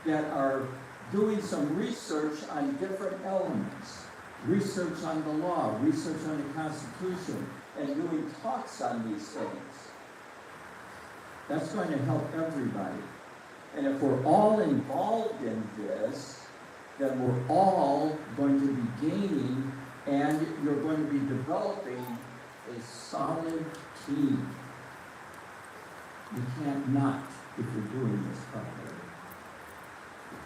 that are doing some research on different elements. Research on the law, research on the Constitution, and doing talks on these things. That's going to help everybody. And if we're all involved in this, then we're all going to be gaining, and you're going to be developing a solid team. You can't not if you're doing this properly.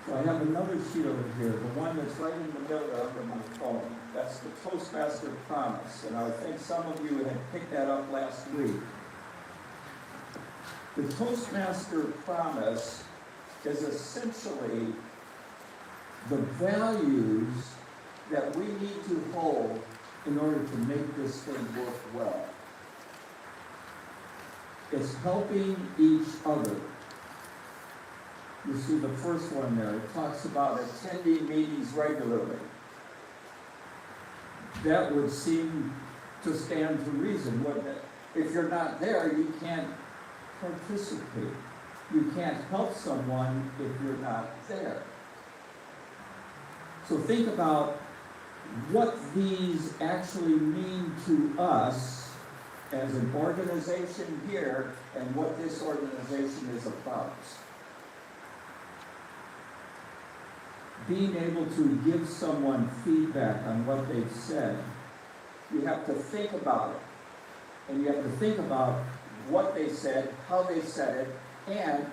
So I have another sheet over here, the one that's right in the middle of my phone. That's the Toastmaster Promise, and I think some of you had picked that up last week. The Toastmaster Promise is essentially the values that we need to hold in order to make this thing work well. It's helping each other. You see the first one there, it talks about attending meetings regularly. That would seem to stand to reason, wouldn't it? If you're not there, you can't participate. You can't help someone if you're not there. So think about what these actually mean to us as an organization here and what this organization is about. Being able to give someone feedback on what they've said, you have to think about it. And you have to think about what they said, how they said it, and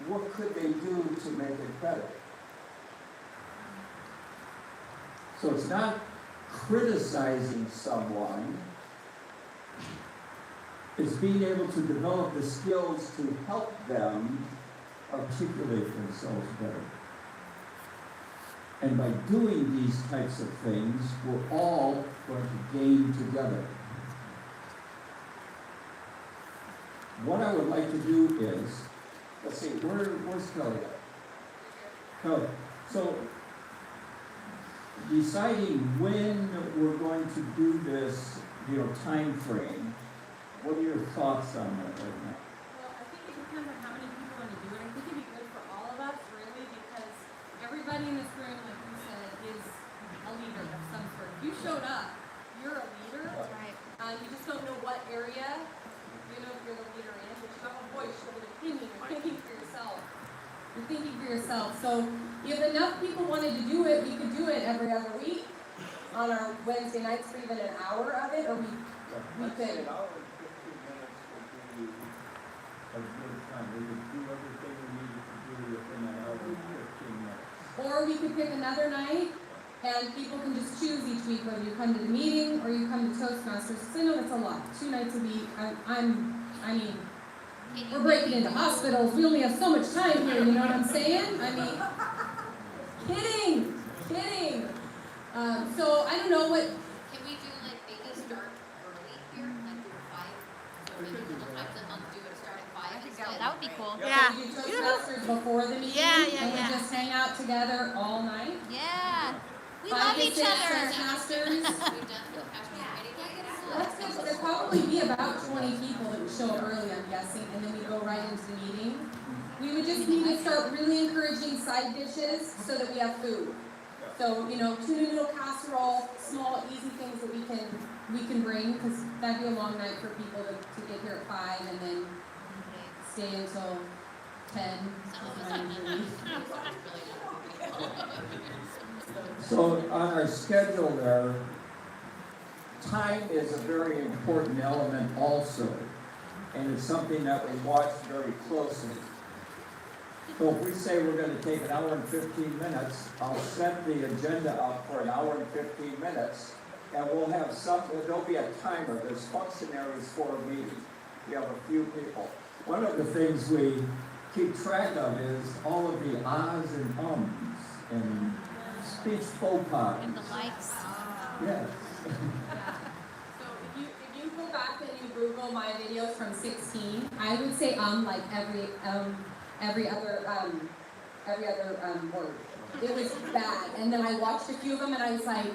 what could they do to make it better. So it's not criticizing someone, it's being able to develop the skills to help them articulate themselves better. And by doing these types of things, we're all going to gain together. What I would like to do is, let's see, where's Kelly at? Kelly, so deciding when we're going to do this, time frame, what are your thoughts on that right now? Well, I think it depends on how many people want to do it. I think it'd be good for all of us, really, because everybody in this room, like you said, is a leader of some sort. If you showed up, you're a leader. That's right. You just don't know what area, if you're the leader in, but you have a voice, you have an opinion, you're thinking for yourself. You're thinking for yourself. So if enough people wanted to do it, we could do it every other week on our Wednesday nights for even an hour of it, or we Let's could. say an hour and 15 minutes would be a good time. We could do everything we needed to do within an hour and 15 minutes. Or we could pick another night, and people can just choose each week whether you come to the meeting or you come to Toastmasters. Because I know that's a lot. 2 nights a week. I mean, we're breaking into hospitals. We only have so much time here. You know what I'm saying? I mean, kidding. So I don't know what. Can we do like maybe start early here, like do it 5? So maybe a couple times a month do it start at 5 instead. That would be cool. So we do Toastmasters before the meeting, and we just hang out together all night. Yeah. We 5 love to each 6 other. Toastmasters. We've done the past meeting. That's good. So there'll probably be about 20 people that would show up early, I'm guessing, and then we go right into the meeting. We would just need to start really encouraging side dishes so that we have food. So, tuna noodle casserole, small, easy things that we can bring, because that'd be a long night for people to get here at 5 and then stay until 10. So on our schedule there, time is a very important element also, and it's something that we watch very closely. So if we say we're going to take an hour and 15 minutes, I'll set the agenda up for an hour and 15 minutes, and we'll have there'll be a timer. There's functionaries for a meeting. We have a few people. One of the things we keep track of is all of the ahs and ums and speech faux pas. And the likes. Yes. So if you go back and you Google my videos from 16, I would say like every other word. It was bad. And then I watched a few of them and I was like,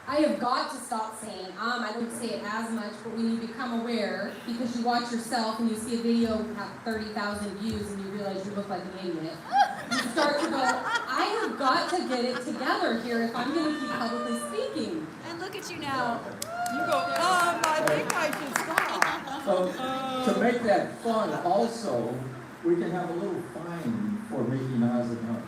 I have got to stop saying I don't say it as much, but when you become aware, because you watch yourself and you see a video have 30,000 views and you realize you look like an idiot, you start to go, I have got to get it together here if I'm going to keep publicly speaking. And look at you now. You go, I think I should stop. So to make that fun also, we can have a little fine for making ahs and ums.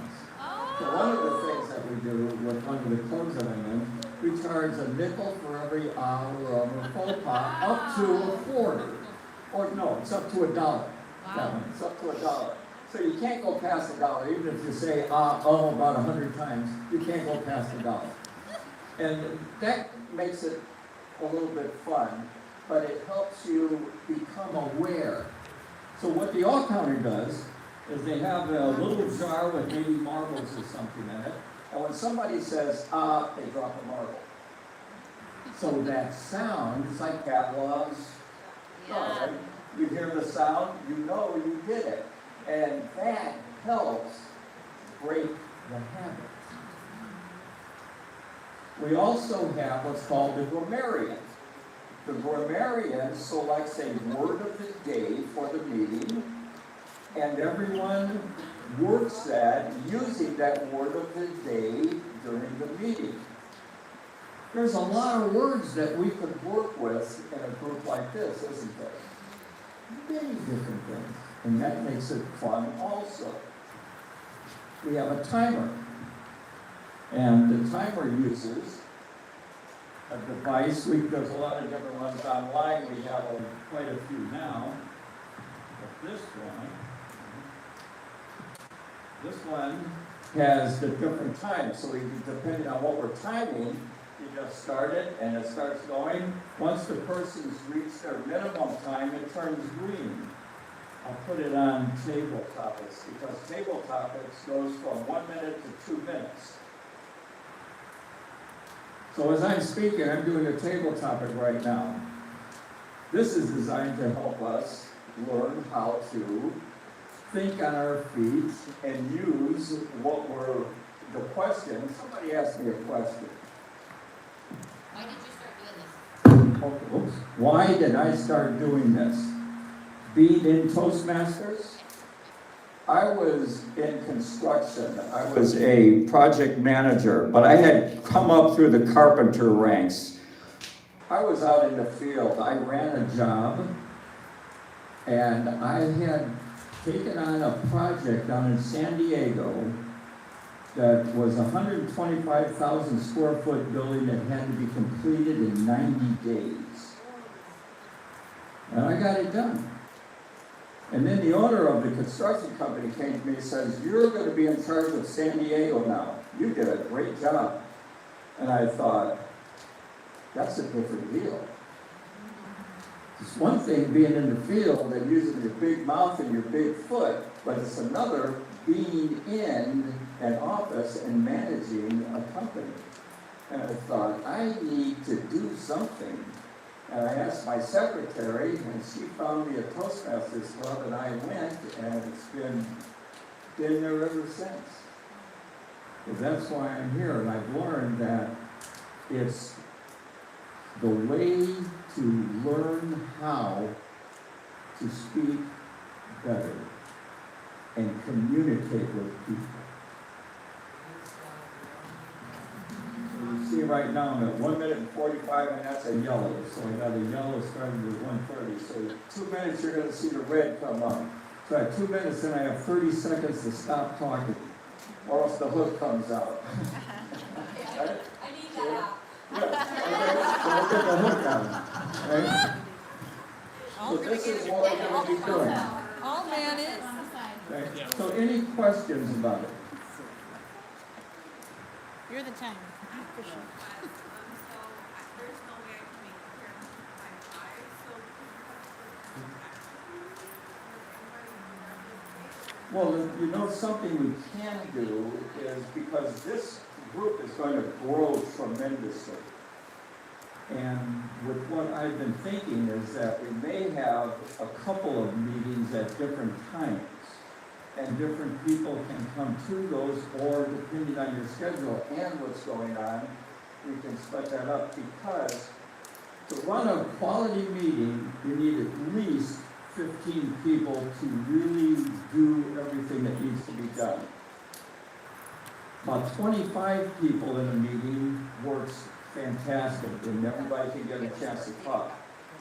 So one of the things that we do with one of the clubs that I'm in, we charge a nickel for every ah or faux pas, up to a quarter. Or no, it's up to $1. Wow. It's up to $1. So you can't go past $1, even if you say about 100 times, you can't go past $1. And that makes it a little bit fun, but it helps you become aware. So what the all counter does is they have a little jar with maybe marbles or something in it, and when somebody says they drop a marble. So that sound is like Pavlov's dog, right? You hear the sound, you know you did it. And that helps break the habit. We also have what's called the grammarian. The grammarian selects a word of the day for the meeting, and everyone works that using that word of the day during the meeting. There's a lot of words that we could work with in a group like this, isn't there? Many different things, and that makes it fun also. We have a timer, and the timer uses a device. There's a lot of different ones online. We have quite a few now. But this one has the different times. So depending on what we're timing, you just start it and it starts going. Once the person's reached their minimum time, it turns green. I'll put it on table topics because table topics goes from 1 minute to 2 minutes. So as I'm speaking, I'm doing a table topic right now. This is designed to help us learn how to think on our feet and use the question. Somebody asked me a question. Why did you start doing this? Oh, oops. Why did I start doing this? Being in Toastmasters, I was in construction. I was a project manager, but I had come up through the carpenter ranks. I was out in the field. I ran a job, and I had taken on a project down in San Diego that was a 125,000 square foot building that had to be completed in 90 days. And I got it done. And then the owner of the construction company came to me and says, "You're going to be in charge of San Diego now. You did a great job." And I thought, that's a different deal. It's one thing being in the field and using your big mouth and your big foot, but it's another being in an office and managing a company. And I thought, I need to do something. And I asked my secretary, and she found me a Toastmasters club, and I went, and it's been there ever since. So that's why I'm here, and I've learned that it's the way to learn how to speak better and communicate with people. You see right now I'm at 1 minute and 45, and that's a yellow. So I got a yellow starting with 1:30. So 2 minutes, you're going to see the red come up. So at 2 minutes, then I have 30 seconds to stop talking, or else the hook comes out. Right? I need that out. Yeah, okay, so we'll get the hook out. Right? So this is what we're going to be doing. All man is. Right? So any questions about it? You're the timer. So there's no way I can make it here by 5, so. Well, you know, something we can do is, because this group is going to grow tremendously. And with what I've been thinking is that we may have a couple of meetings at different times. And different people can come to those, or depending on your schedule and what's going on, we can split that up. Because to run a quality meeting, you need at least 15 people to really do everything that needs to be done. About 25 people in a meeting works fantastic, and everybody can get a chance to talk.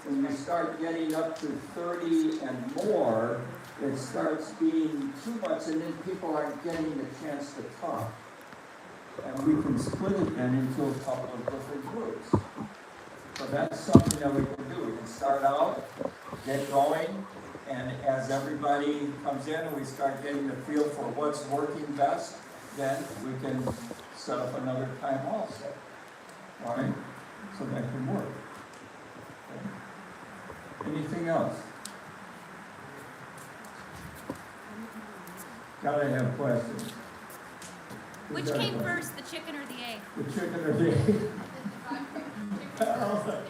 When you start getting up to 30 and more, it starts being too much, and then people aren't getting the chance to talk. And we can split it then into a couple of different groups. So that's something that we can do. We can start out, get going, and as everybody comes in and we start getting the feel for what's working best, then we can set up another time also. All right? So that can work. Okay. Anything else? Gotta have questions. Which came first, the chicken or the egg? The chicken or the egg? That's right.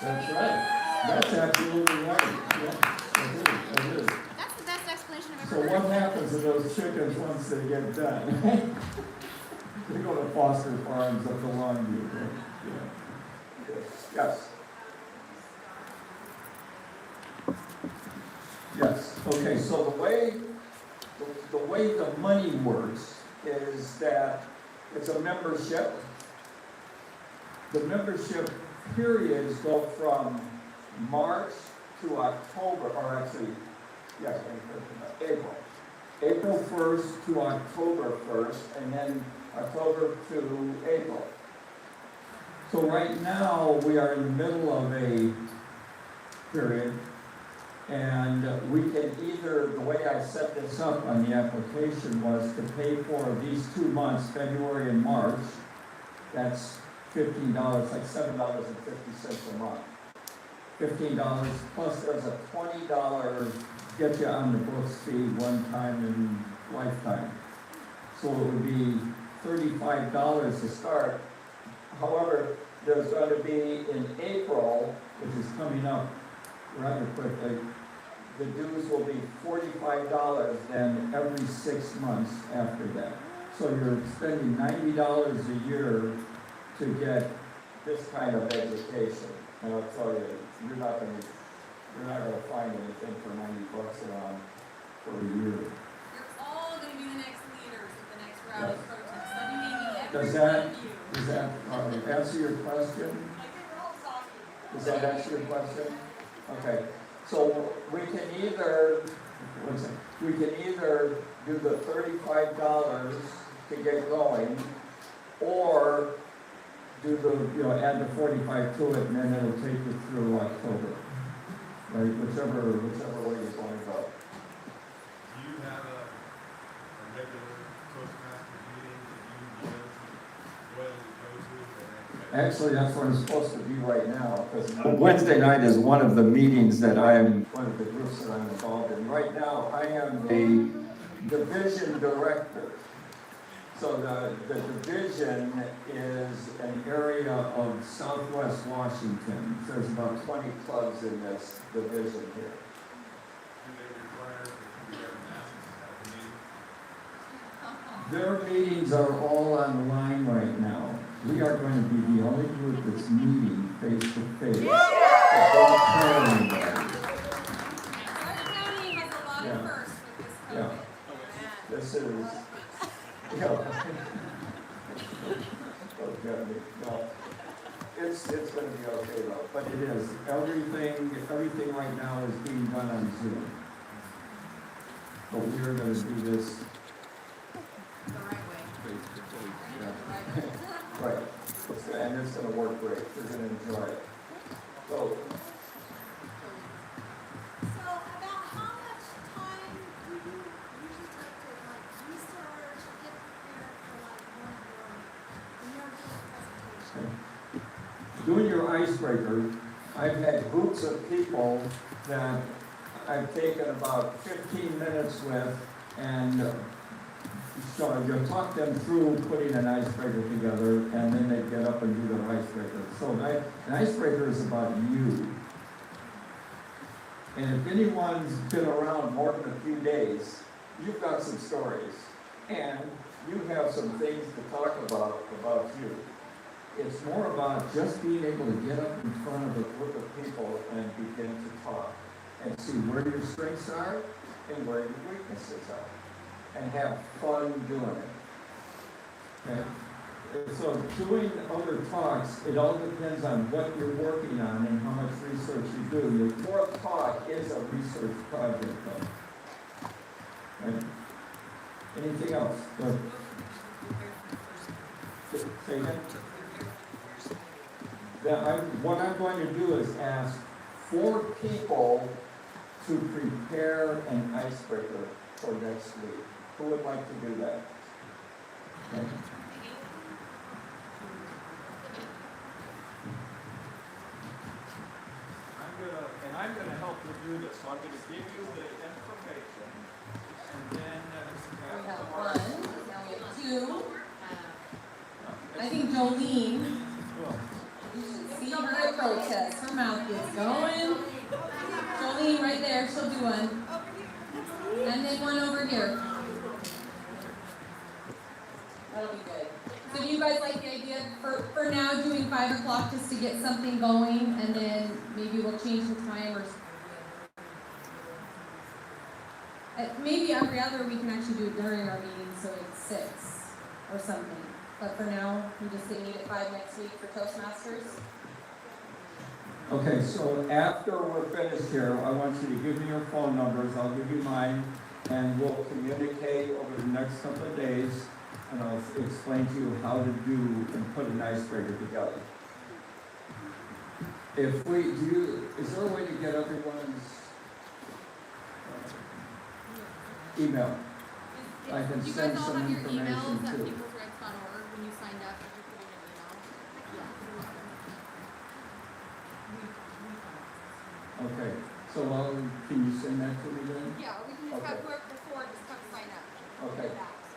That's right. That's absolutely right. Yeah, it is. That's the best explanation I've So ever heard. what happens to those chickens once they get done? They go to foster farms up the Longview. Yeah. Yes. Yes, okay, so the way the money works is that it's a membership. The membership periods go from March to October, or actually, yes, April. April 1st to October 1st, and then October to April. So right now, we are in the middle of a period, and we can either, the way I set this up on the application was to pay for these 2 months, February and March. That's $15, like $7.50 a month. $15 plus there's a $20 get you on the books fee one time in lifetime. So it would be $35 to start. However, there's going to be in April, which is coming up rather quickly, the dues will be $45 then every 6 months after that. So you're spending $90 a year to get this kind of education. And I'll tell you, you're not gonna find anything for $90 around for a year. You're all gonna be the next leaders at the next rally Yes. protest. I'll be naming every Does one that, of you. does that answer your question? Like you're all talking. Does that answer your question? Okay, so we can either, do the $35 to get going, or do the, add the 45 to it, and then it'll take you through October. Right, whichever way you want to go. Do you have a regular Toastmasters meeting that you royally go to? Actually, that's where I'm supposed to be right now, because Wednesday night is one of the meetings that one of the groups that I'm involved in. Right now, I am the division director. So the division is an area of Southwest Washington. There's about 20 clubs in this division here. Do they require that you wear masks at the meeting? Their meetings are all online right now. We are going to be the only group that's meeting face to face. Don't tell anybody. Our county has a lot Yeah. of firsts with this Yeah. COVID. This is, no, it's gonna be okay though, but it is, everything right now is being done on Zoom. But we're gonna do this The right way. face to face, The yeah. right way. Right, and it's gonna work great, you're gonna enjoy it. So, So about how much time do you usually take to like research, get prepared for like one of your presentation? doing your icebreaker, I've had groups of people that I've taken about 15 minutes with, and so you talk them through putting an icebreaker together, and then they get up and do their icebreaker. So an icebreaker is about you. And if anyone's been around more than a few days, you've got some stories, and you have some things to talk about you. It's more about just being able to get up in front of a group of people and begin to talk and see where your strengths are and where your weaknesses are, and have fun doing it. Okay? So doing other talks, it all depends on what you're working on and how much research you do. Your fourth talk is a research project though. Right? Anything else? Say again? What I'm going to do is ask 4 people to prepare an icebreaker for next week. Who would like to do that? Okay. I'm gonna help you do this, so I'm gonna give you the information, and then, We have 1, now we have 2. I think Jolene, you should see her at protest, her mouth is going. Jolene right there, she'll do one. And then one over here. That'll be good. So do you guys like the idea for now doing 5 o'clock just to get something going, and then maybe we'll change the time, or maybe every other we can actually do it during our meeting, so it's 6 or something. But for now, we just say meet at 5 next week for Toastmasters. Okay, so after we're finished here, I want you to give me your phone numbers, I'll give you mine, and we'll communicate over the next couple of days, and I'll explain to you how to do and put an icebreaker together. If we do, is there a way to get everyone's email? I can You send guys all some have your information emails at too. peoplesrights.org when you signed up. Did you put in an email? Okay, so can you send that to me then? Yeah, we can just have whoever before just come sign up. Okay,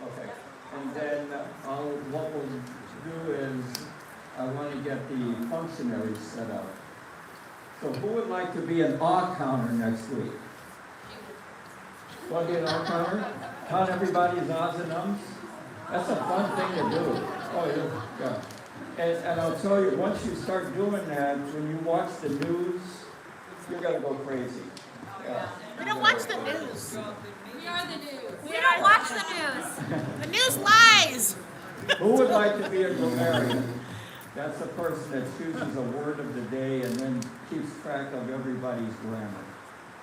okay. And then what we'll do is, I want to get the functionaries set up. So who would like to be an awe counter next week? Want to be an awe counter? Count everybody's odds and ums? That's a fun thing to do. Oh, yeah. And I'll tell you, once you start doing that, when you watch the news, you're going to go crazy. Yeah. We don't watch the news. We are the news. We don't watch the news. The news lies. Who would like to be a grammarian? That's the person that chooses a word of the day and then keeps track of everybody's grammar.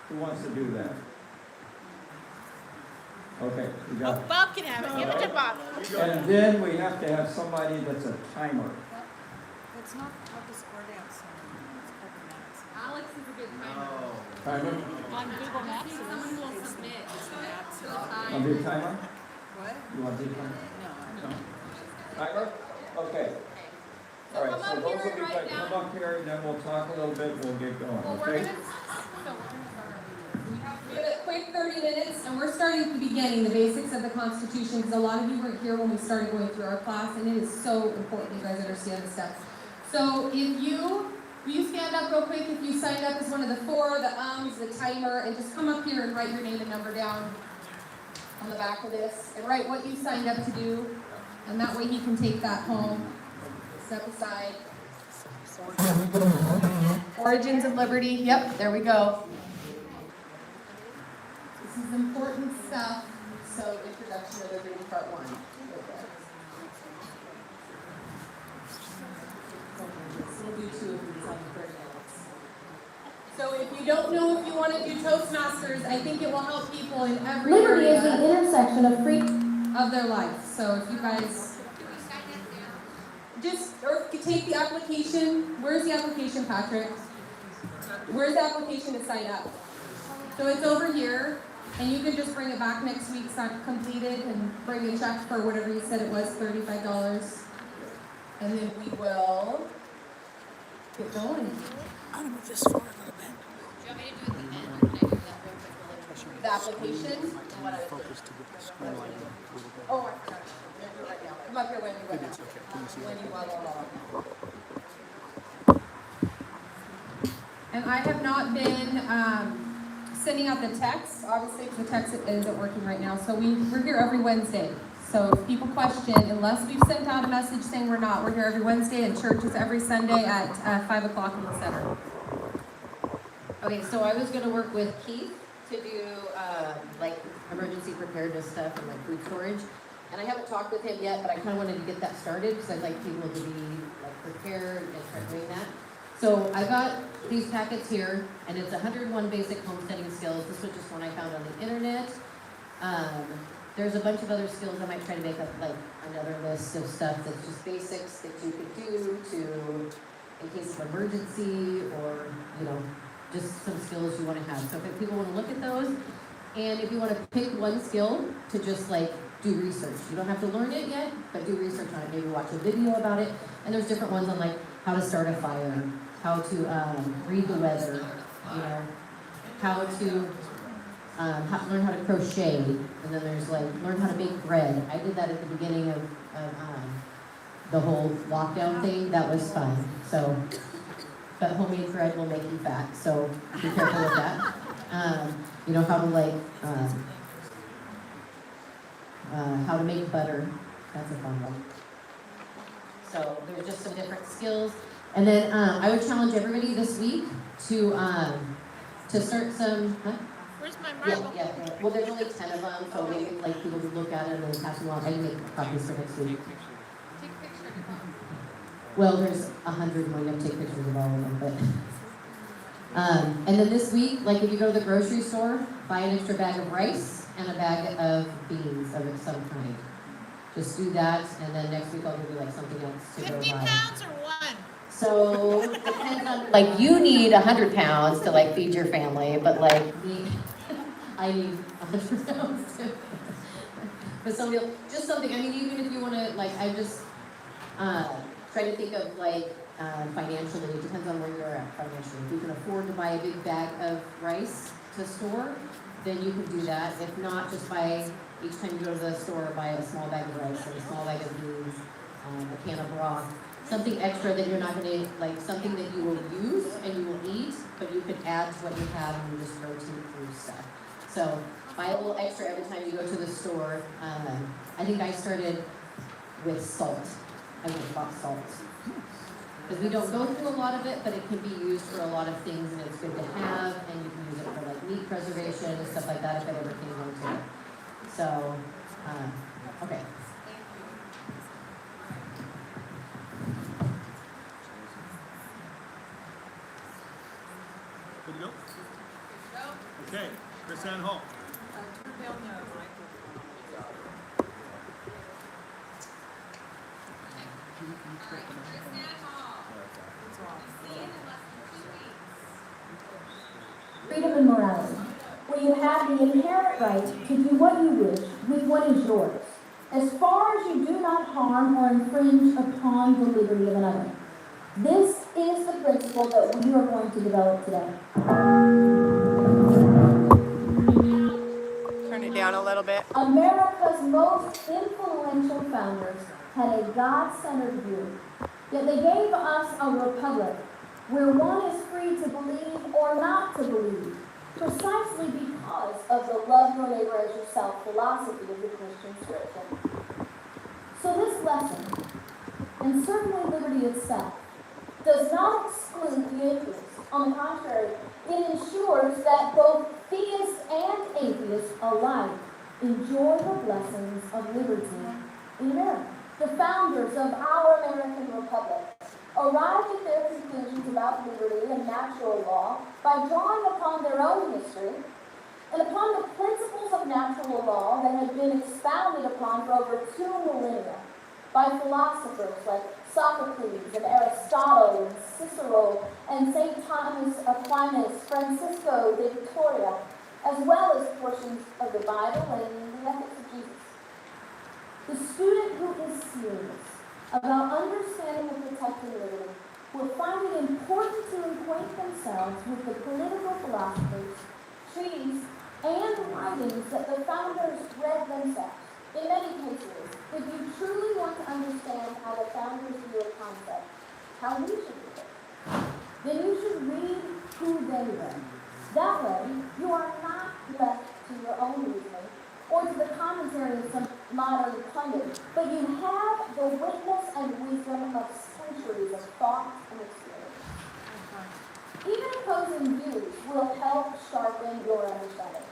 Who wants to do that? Okay, we got it. Bob can have it. Give it to Bob. And then we have to have somebody that's a timer. It's not how to score dance. It's called maps. Alex is a good timer. Timer? On Google Maps. Someone who will submit to the time. Want to be a timer? What? You want to be a timer? No. No? Timer? Okay. All right, so those will be good. Come up here and then we'll talk a little bit, we'll get going, Well, we're okay? gonna start we have a quick 30 minutes, and we're starting at the beginning, the basics of the Constitution, because a lot of you weren't here when we started going through our class, and it is so important you guys understand this stuff. So will you stand up real quick if you signed up as one of the 4, the ums, the timer, and just come up here and write your name and number down on the back of this, and write what you signed up to do, and that way he can take that home. Step aside. Origins of Liberty, yep, there we go. This is important stuff, so Introduction to Liberty, Part 1. We'll do 2 of these on 30 minutes. So if you don't know if you want to do Toastmasters, I think it will help people in every Liberty area is the intersection of free of their life. So if you guys or take the application. Where's the application, Patrick? Where's the application to sign up? So it's over here, and you can just bring it back next week, completed, and bring a check for whatever you said it was, $35. And then we will get going. I'm gonna move this forward a little bit. Do you want me to do it at the end, or can I do that real quick? The application, and what I was oh, I forgot. Yeah, do it right now. Come up here when you're ready. When you want. And I have not been sending out the text. Obviously, the text isn't working right now. So we're here every Wednesday. So if people question, unless we've sent out a message saying we're not, we're here every Wednesday, and church is every Sunday at 5 o'clock in the center. Okay, so I was gonna work with Keith to do like emergency preparedness stuff and like food storage. And I haven't talked with him yet, but I kind of wanted to get that started because I'd like people to be like prepared and start doing that. So I got these packets here, and it's 101 basic homesteading skills. This was just one I found on the internet. There's a bunch of other skills I might try to make up like another list of stuff that's just basics that you could do to, in case of emergency, or just some skills you want to have. So if people want to look at those, and if you want to pick one skill to just like do research. You don't have to learn it yet, but do research on it. Maybe watch a video about it. And there's different ones on like how to start a fire, how to read the weather, how to learn how to crochet, and then there's like learn how to bake bread. I did that at the beginning of the whole lockdown thing. That was fun. So but homemade bread will make you fat, so be careful with that. You know, how to like, how to make butter, that's a fun one. So there's just some different skills. And then I would challenge everybody this week to start some, huh? Where's my Yeah, marble? yeah, yeah. Well, there's only 10 of them, so maybe like people would look at them and pass them along. I can make copies for next week. Take a picture. Well, there's 100, and we're gonna take pictures of all of them, but. And then this week, like if you go to the grocery store, buy an extra bag of rice and a bag of beans of some kind. Just do that, and then next week I'll give you like something else to go 50 buy. pounds or one? So, depends on, like, you need 100 pounds to like feed your family, but like me, I need 100 pounds too. But somebody else, just something, I mean, even if you wanna, like, I just, try to think of like, financially, it depends on where you're at financially. If you can afford to buy a big bag of rice to store, then you can do that. If not, just buy, each time you go to the store, buy a small bag of rice and a small bag of beans, a can of broth. Something extra that you're not gonna, like, something that you will use and you will eat, but you could add to what you have and you just rotate through stuff. So, buy a little extra every time you go to the store. I think I started with salt. I went and bought salt. Because we don't go through a lot of it, but it can be used for a lot of things, and it's good to have, and you can use it for like meat preservation and stuff like that if it ever came into it. So, okay. Good to go? Okay, Chris Ann Hall. Turn down the microphone. Freedom and morality, where you have the inherent right to do what you wish with what is yours, as far as you do not harm or infringe upon the liberty of another. This is the principle that we are going to develop today. Turn it down a little bit. America's most influential founders had a God-centered view, yet they gave us a republic where one is free to believe or not to believe, precisely because of the love your neighbor as yourself philosophy of the Christian scripture. So this lesson, and certainly liberty itself, does not exclude the atheist. On the contrary, it ensures that both theists and atheists alike enjoy the blessings of liberty in America. The founders of our American Republic arrived at their conclusions about liberty and natural law by drawing upon their own history and upon the principles of natural law that had been expounded upon for over 2 millennia by philosophers like Sophocles and Aristotle and Cicero and St. Thomas Aquinas, Francisco de Vitoria, as well as portions of the Bible and the ethics of Jesus. The student who is serious about understanding and protecting liberty will find it important to acquaint themselves with the political philosophers, treaties, and writings that the founders read themselves. In many cases, if you truly want to understand how the founders view a concept, how we should do it, then you should read who they read. That way, you are not left to your own reasoning or to the commentary of some modern pundit, but you have the witness and wisdom of centuries of thought and experience. Even opposing views will help sharpen your understanding.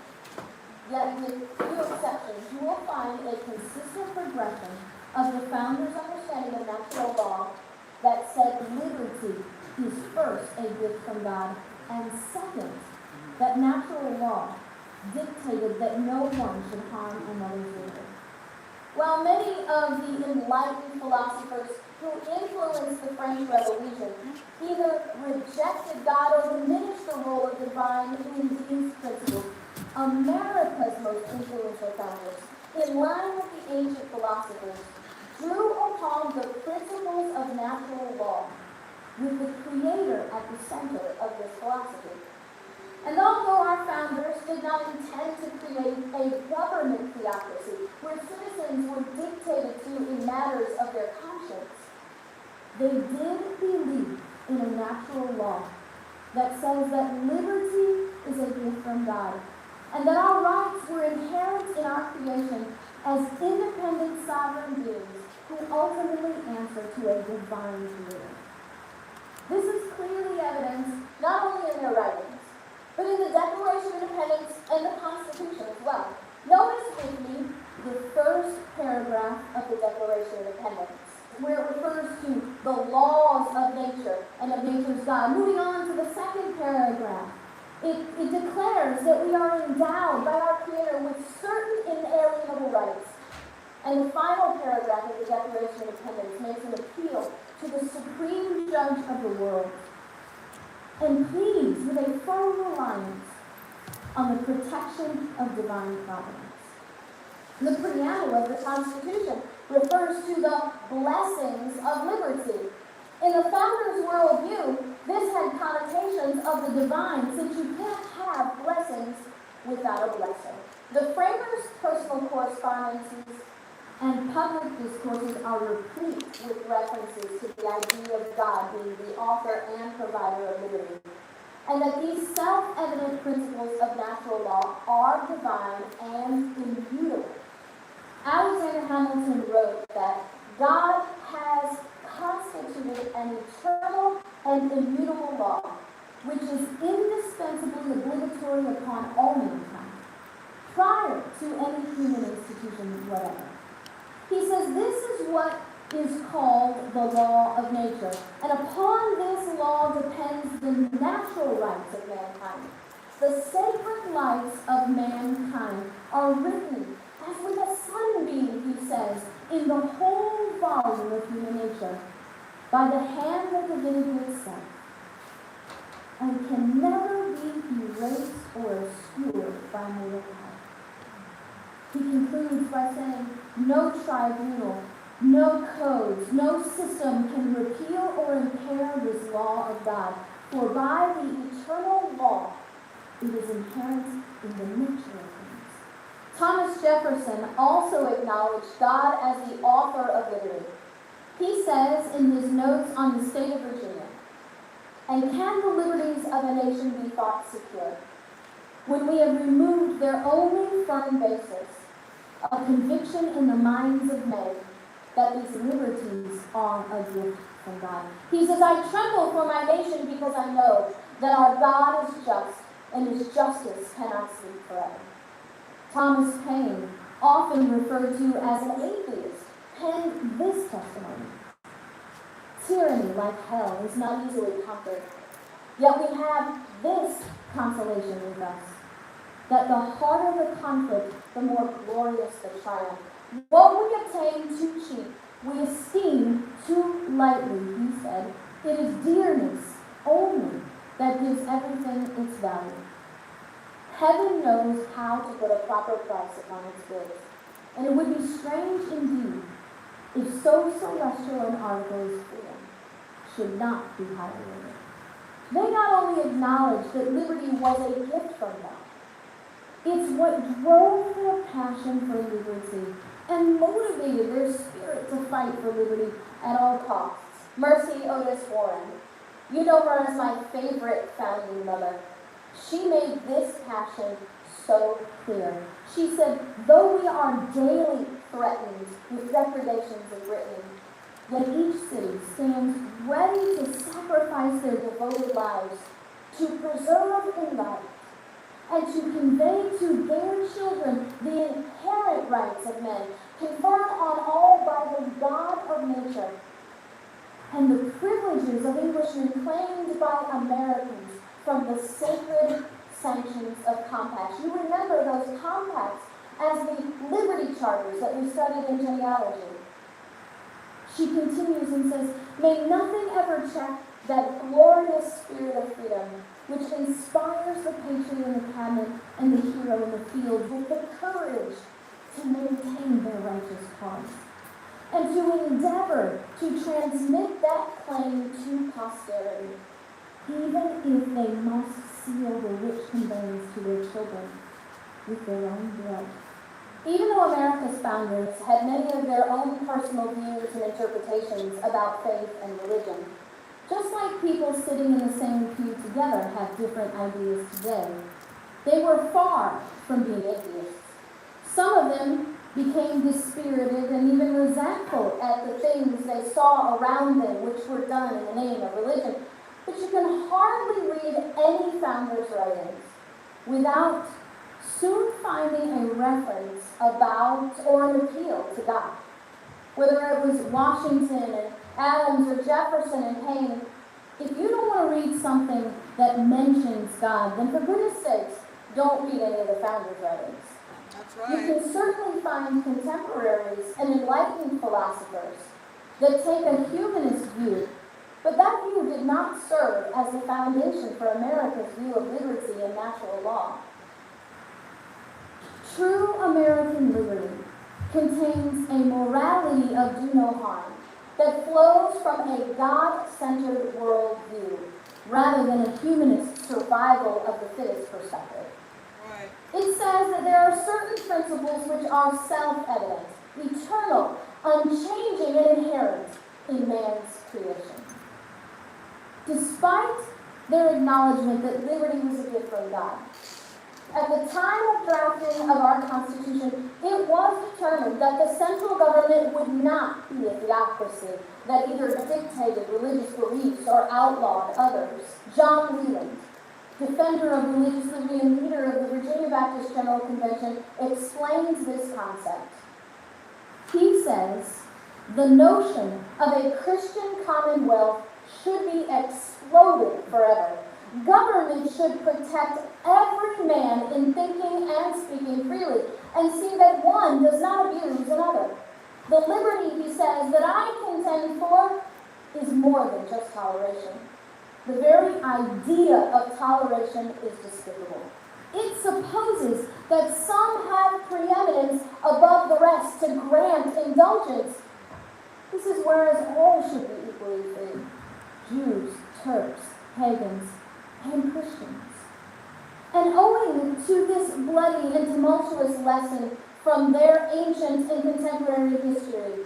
Yet, with few exceptions, you will find a consistent progression of the founders' understanding of natural law that said liberty is first a gift from God, and second, that natural law dictated that no one should harm another's liberty. While many of the enlightened philosophers who influenced the French Revolution either rejected God or diminished the role of divine in these principles, America's most influential founders, in line with the ancient philosophers, drew upon the principles of natural law, with the Creator at the center of this philosophy. And although our founders did not intend to create a government theocracy where citizens were dictated to in matters of their conscience, they did believe in a natural law that says that liberty is a gift from God, and that our rights were inherent in our creation as independent sovereign beings who ultimately answer to a divine creator. This is clearly evidenced not only in their writings, but in the Declaration of Independence and the Constitution as well. Notice with me the first paragraph of the Declaration of Independence, where it refers to the laws of nature and of nature's God. Moving on to the second paragraph, it declares that we are endowed by our Creator with certain inalienable rights. And the final paragraph of the Declaration of Independence makes an appeal to the supreme judge of the world and pleads with a firm reliance on the protection of divine providence. The preamble of the Constitution refers to the blessings of liberty. In the founders' worldview, this had connotations of the divine, since you can't have blessings without a blessing. The framers' personal correspondences and public discourses are replete with references to the idea of God being the author and provider of liberty, and that these self-evident principles of natural law are divine and immutable. Alexander Hamilton wrote that God has constituted an eternal and immutable law, which is indispensably obligatory upon all mankind, prior to any human institution whatever. He says this is what is called the law of nature, and upon this law depends the natural rights of mankind. The sacred lives of mankind are written as with a sunbeam, he says, in the whole volume of human nature, by the hand of divinity itself, and can never be erased or obscured by mortal power. He concludes by saying, no tribunal, no codes, no system can repeal or impair this law of God, for by the eternal law it is inherent in the nature of things. Thomas Jefferson also acknowledged God as the author of liberty. He says in his notes on the state of Virginia, and can the liberties of a nation be thought secure when we have removed their only firm basis, a conviction in the minds of men that these liberties are a gift from God? He says, I tremble for my nation because I know that our God is just and his justice cannot sleep forever. Thomas Paine, often referred to as an atheist, penned this testimony. Tyranny, like hell, is not easily conquered. Yet we have this consolation with us, that the harder the conflict, the more glorious the triumph. What we obtain too cheap, we esteem too lightly, he said. It is dearness only that gives everything its value. Heaven knows how to put a proper price upon its goods, and it would be strange indeed if so celestial an article as freedom should not be highly rated. They not only acknowledged that liberty was a gift from God, it's what drove their passion for liberty and motivated their spirit to fight for liberty at all costs. Mercy Otis Warren, you know her as my favorite founding mother. She made this passion so clear. She said, though we are daily threatened with depredations of Britain, yet each city stands ready to sacrifice their devoted lives to preserve in life and to convey to their children the inherent rights of men, conferred on all by the God of nature, and the privileges of Englishmen claimed by Americans from the sacred sanctions of compacts. You remember those compacts as the Liberty Charters that we studied in genealogy. She continues and says, may nothing ever check that glorious spirit of freedom which inspires the patriot in the cabinet and the hero in the field with the courage to maintain their righteous cause, and to endeavor to transmit that claim to posterity, even if they must seal the rich conveyance to their children with their own blood. Even though America's founders had many of their own personal views and interpretations about faith and religion, Just like people sitting in the same pew together have different ideas today, they were far from being atheists. Some of them became dispirited and even resentful at the things they saw around them which were done in the name of religion. But you can hardly read any founder's writings without soon finding a reference about or an appeal to God. Whether it was Washington and Adams or Jefferson and Paine, if you don't want to read something that mentions God, then for goodness sakes, don't read any of the founders' writings. That's You can certainly find contemporaries and enlightened philosophers that take a humanist view, but that view did not serve as the foundation for America's view of liberty and natural law. True American liberty contains a morality of do no harm that flows from a God-centered worldview rather than a humanist survival of the fittest perspective. right. It says that there are certain principles which are self-evident, eternal, unchanging, and inherent in man's creation. Despite their acknowledgement that liberty was a gift from God, at the time of drafting of our Constitution, it was determined that the central government would not be a theocracy that either dictated religious beliefs or outlawed others. John Leland, defender of religious liberty and leader of the Virginia Baptist General Convention, explains this concept. He says, the notion of a Christian commonwealth should be exploded forever. Government should protect every man in thinking and speaking freely and see that one does not abuse another. The liberty, he says, that I contend for is more than just toleration. The very idea of toleration is despicable. It supposes that some have preeminence above the rest to grant indulgence. This is whereas all should be equally free. Jews, Turks, pagans, and Christians. And owing to this bloody and tumultuous lesson from their ancient and contemporary history,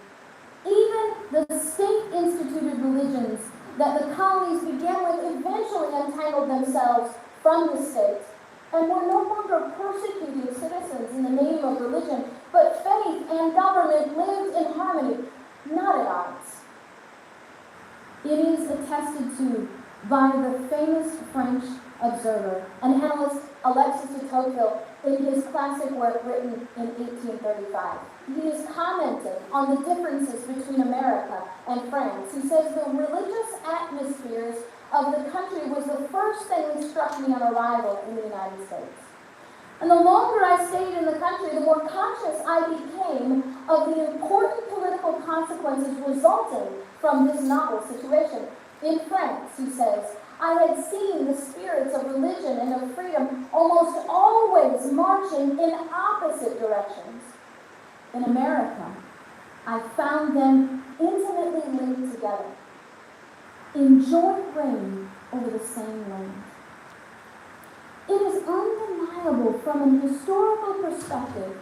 even the state-instituted religions that the colonies began with eventually untangled themselves from the state and were no longer persecuting citizens in the name of religion, but faith and government lived in harmony, not at odds. It is attested to by the famous French observer and analyst Alexis de Tocqueville in his classic work written in 1835. He is commenting on the differences between America and France. He says the religious atmospheres of the country was the first thing that struck me on arrival in the United States. And the longer I stayed in the country, the more conscious I became of the important political consequences resulting from this novel situation. In France, he says, I had seen the spirits of religion and of freedom almost always marching in opposite directions. In America, I found them intimately linked together, in joint reign over the same land. It is undeniable from an historical perspective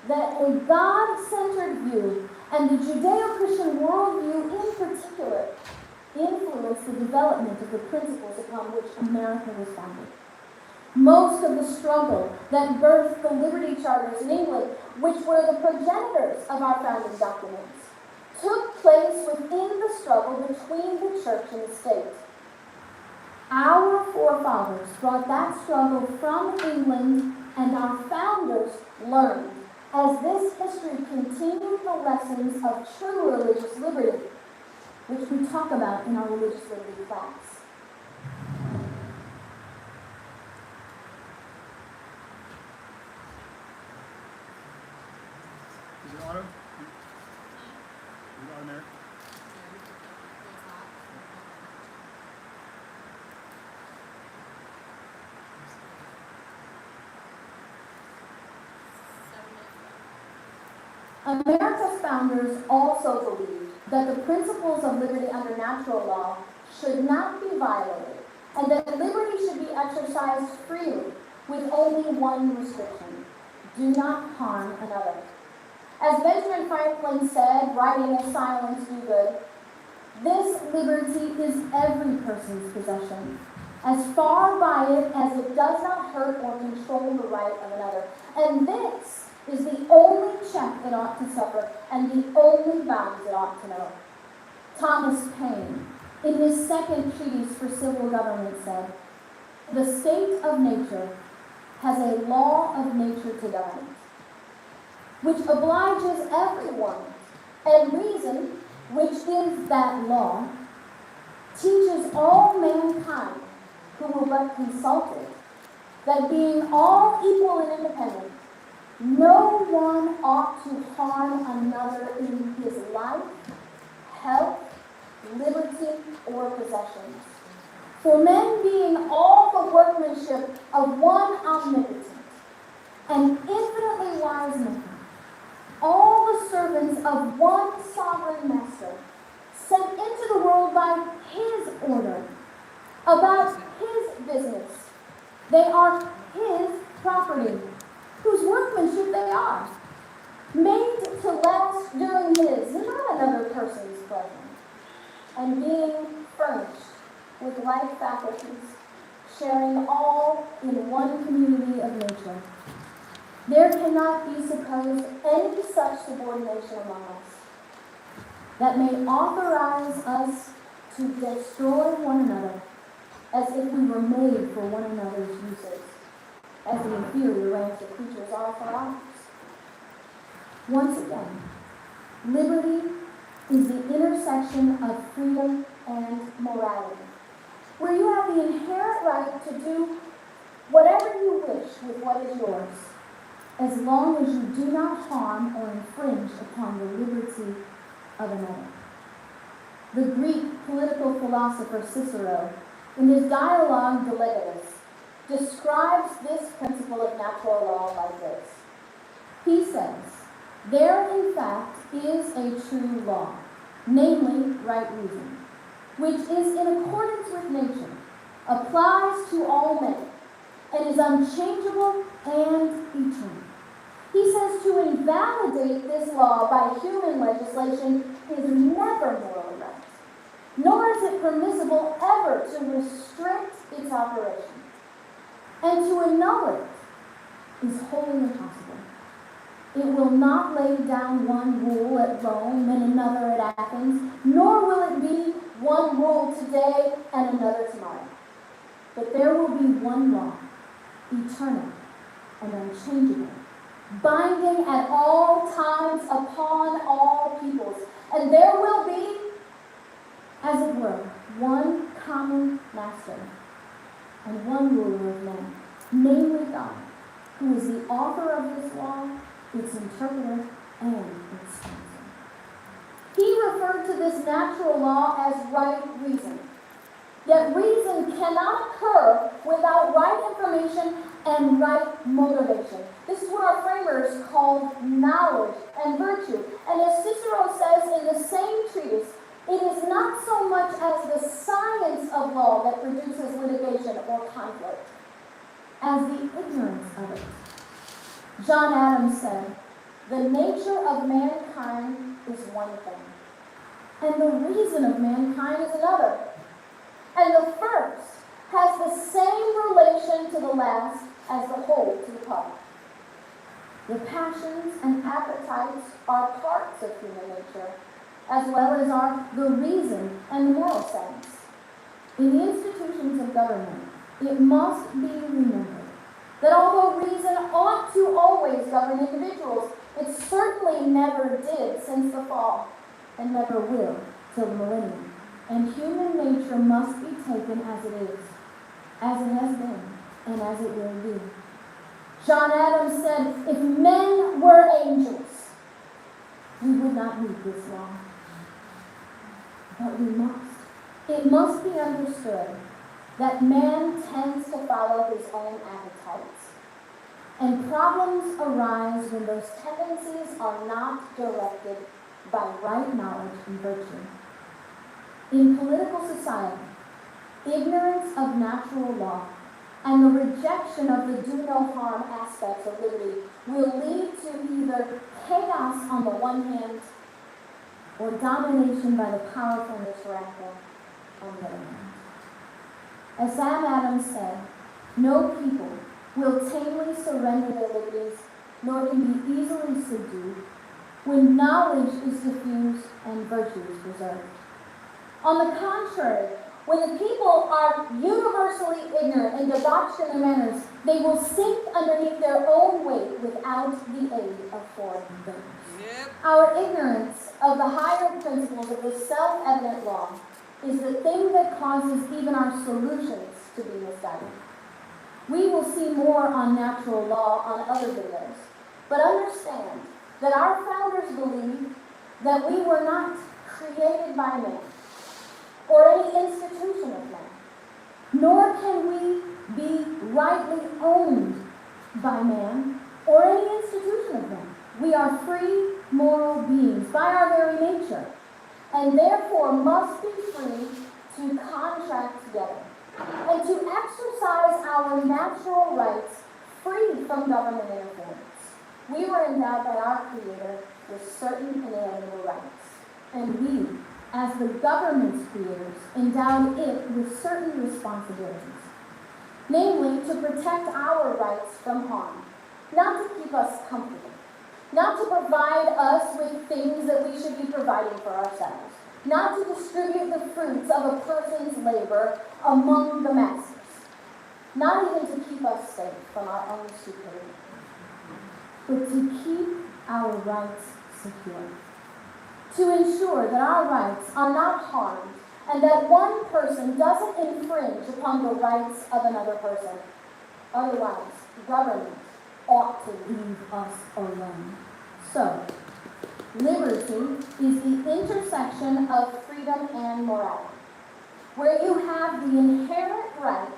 that a God-centered view and the Judeo-Christian worldview in particular influenced the development of the principles upon which America was founded. Most of the struggle that birthed the Liberty Charters in England, which were the progenitors of our founding documents, took place within the struggle between the church and the state. Our forefathers brought that struggle from England, and our founders learned, as this history continued, the lessons of true religious liberty, which we talk about in our religious liberty class. Is it auto? Is it automatic? America's founders also believed that the principles of liberty under natural law should not be violated, and that liberty should be exercised freely with only one restriction: do not harm another. As Benjamin Franklin said, writing of Silence Do Good, This liberty is every person's possession, as far by it as it does not hurt or control the right of another. And this is the only check it ought to suffer, and the only bounds it ought to know. Thomas Paine, in his second treatise for civil government, said, "The state of nature has a law of nature to govern it, which obliges everyone, and reason, which is that law, teaches all mankind who will but consult it, that being all equal and independent, no one ought to harm another in his life, health, liberty, or possessions. For men being all the workmanship of one omnipotent and infinitely wise maker, all the servants of one sovereign master, sent into the world by his order, about his business. They are his property, whose workmanship they are, made to last during his, not another person's pleasure, and being furnished with like faculties, sharing all in one community of nature. There cannot be supposed any such subordination among us that may authorize us to destroy one another as if we were made for one another's uses, as the inferior ranks of creatures are for ours." Once again, liberty is the intersection of freedom and morality, where you have the inherent right to do whatever you wish with what is yours, as long as you do not harm or infringe upon the liberty of another. The Greek political philosopher Cicero, in his dialogue De Legatus, describes this principle of natural law like this. He says, "There in fact is a true law, namely right reason, which is in accordance with nature, applies to all men, and is unchangeable and eternal." He says to invalidate this law by human legislation is never morally right, nor is it permissible ever to restrict its operation. And to annul it is wholly impossible. It will not lay down one rule at Rome and another at Athens, nor will it be one rule today and another tomorrow. But there will be one law, eternal and unchangeable, binding at all times upon all peoples. And there will be, as it were, one common master and one ruler of men, namely God, who is the author of this law, its interpreter, and its sponsor. He referred to this natural law as right reason. Yet reason cannot occur without right information and right motivation. This is what our framers called knowledge and virtue. And as Cicero says in the same treatise, it is not so much as the science of law that produces litigation or conflict, as the ignorance of it. John Adams said, "The nature of mankind is one thing, and the reason of mankind is another. And the first has the same relation to the last as the whole to the part. The passions and appetites are parts of human nature, as well as are the reason and the moral sense. In the institutions of government, it must be remembered that although reason ought to always govern individuals, it certainly never did since the fall, and never will till the millennium. And human nature must be taken as it is, as it has been, and as it will be." John Adams said, "If men were angels, we would not need this law. But we must. It must be understood that man tends to follow his own appetites, and problems arise when those tendencies are not directed by right knowledge and virtue. In political society, ignorance of natural law and the rejection of the do no harm aspects of liberty will lead to either chaos on the one hand or domination by the powerful and tyrannical on the other hand. As Sam Adams said, no people will tamely surrender their liberties, nor can be easily subdued, when knowledge is diffused and virtue is preserved. On the contrary, when the people are universally ignorant and debauched in their manners, they will sink underneath their own weight without the aid of foreign things. Our ignorance of the higher principles of this self-evident law is the thing that causes even our solutions to be misguided. We will see more on natural law on other videos, but understand that our founders believed that we were not created by man or any institution of man, nor can we be rightly owned by man or any institution of man. We are free moral beings by our very nature, and therefore must be free to contract together and to exercise our natural rights free from government interference. We were endowed by our Creator with certain inalienable rights, and we, as the government's creators, endowed it with certain responsibilities, namely to protect our rights from harm, not to keep us comfortable, not to provide us with things that we should be providing for ourselves, not to distribute the fruits of a person's labor among the masses, not even to keep us safe from our own stupidity, but to keep our rights secure, to ensure that our rights are not harmed and that one person doesn't infringe upon the rights of another person. Otherwise, government ought to leave us alone. So, liberty is the intersection of freedom and morality, where you have the inherent right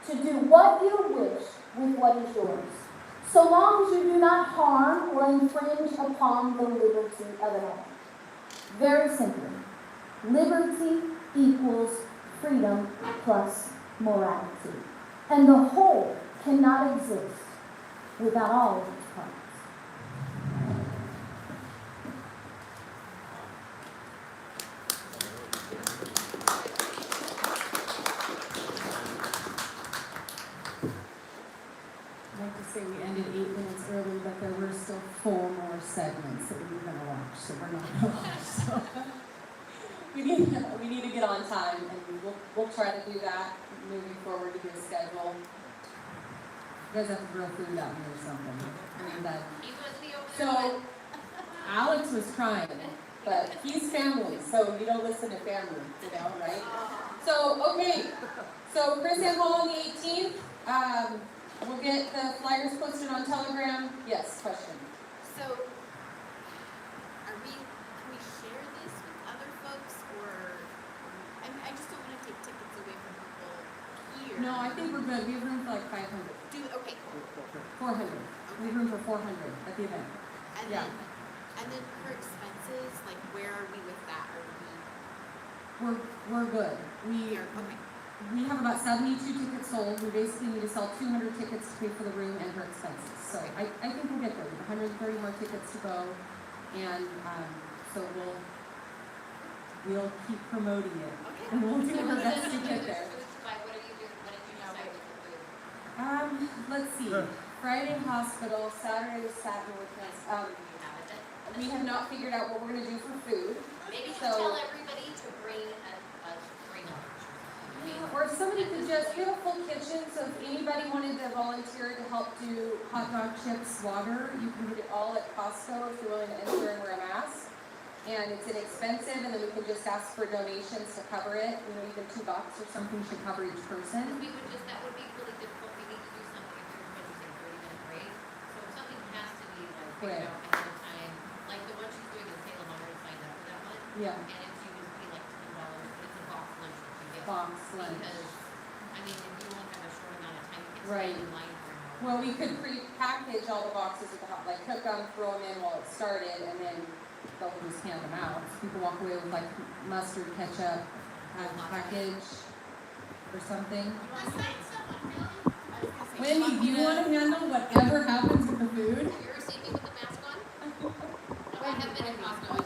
to do what you wish with what is yours, so long as you do not harm or infringe upon the liberty of another. Very simply, liberty equals freedom plus morality, and the whole cannot exist without all of its parts. I'd like to say we ended 8 minutes early, but there were still 4 more segments that we were going to watch, so we're not going to watch. So we need to get on time, and we'll try to do that moving forward to your schedule. You guys have to grill food out here or something. So Alex was trying, but he's family, so you don't listen to family, right? So, okay. So Chris and Hall on the 18th. We'll get the flyers posted on Telegram. Yes, question. So, can we share this with other folks, or, I just don't want to take tickets away from people here. No, I think we're good. We have room for like 500. Okay, cool. 400. We have room for 400 at the event. And then for expenses, like where are we with that? We're good. Okay. We have about 72 tickets sold. We basically need to sell 200 tickets to pay for the room and for expenses. So I think we'll get there. We have 130 more tickets to go, and so we'll keep promoting it, and we'll do our best to get there. What did you decide with the food? Let's see. Friday hospital, Saturday was Saturday with we have not figured out what we're going to do for food. Maybe tell everybody to bring a or somebody could just, we have a full kitchen, so if anybody wanted to volunteer to help do hot dog, chips, water, you can get it all at Costco if you're willing to enter and wear a mask. And it's inexpensive, and then we can just ask for donations to cover it. Even $2 or something should cover each person. that would be really difficult. We need to do something if everybody's in 30-minute break. So if something has to be like figured out ahead of time, like the one she's doing in Salem, I already signed up for that one. Yeah. And it's you just pay like $10, but it's a box lunch that you get. Box lunch. Because, if you only have a short amount of time, you can Right. stay in line for an hour. Well, we could pre-package all the boxes with the hot, like cook them, throw them in while it started, and then they'll just hand them out. People walk away with like mustard, ketchup, package, or something. Wendy, do you want to handle whatever happens with the food? You're receiving with the mask on? No, I have been in Costco.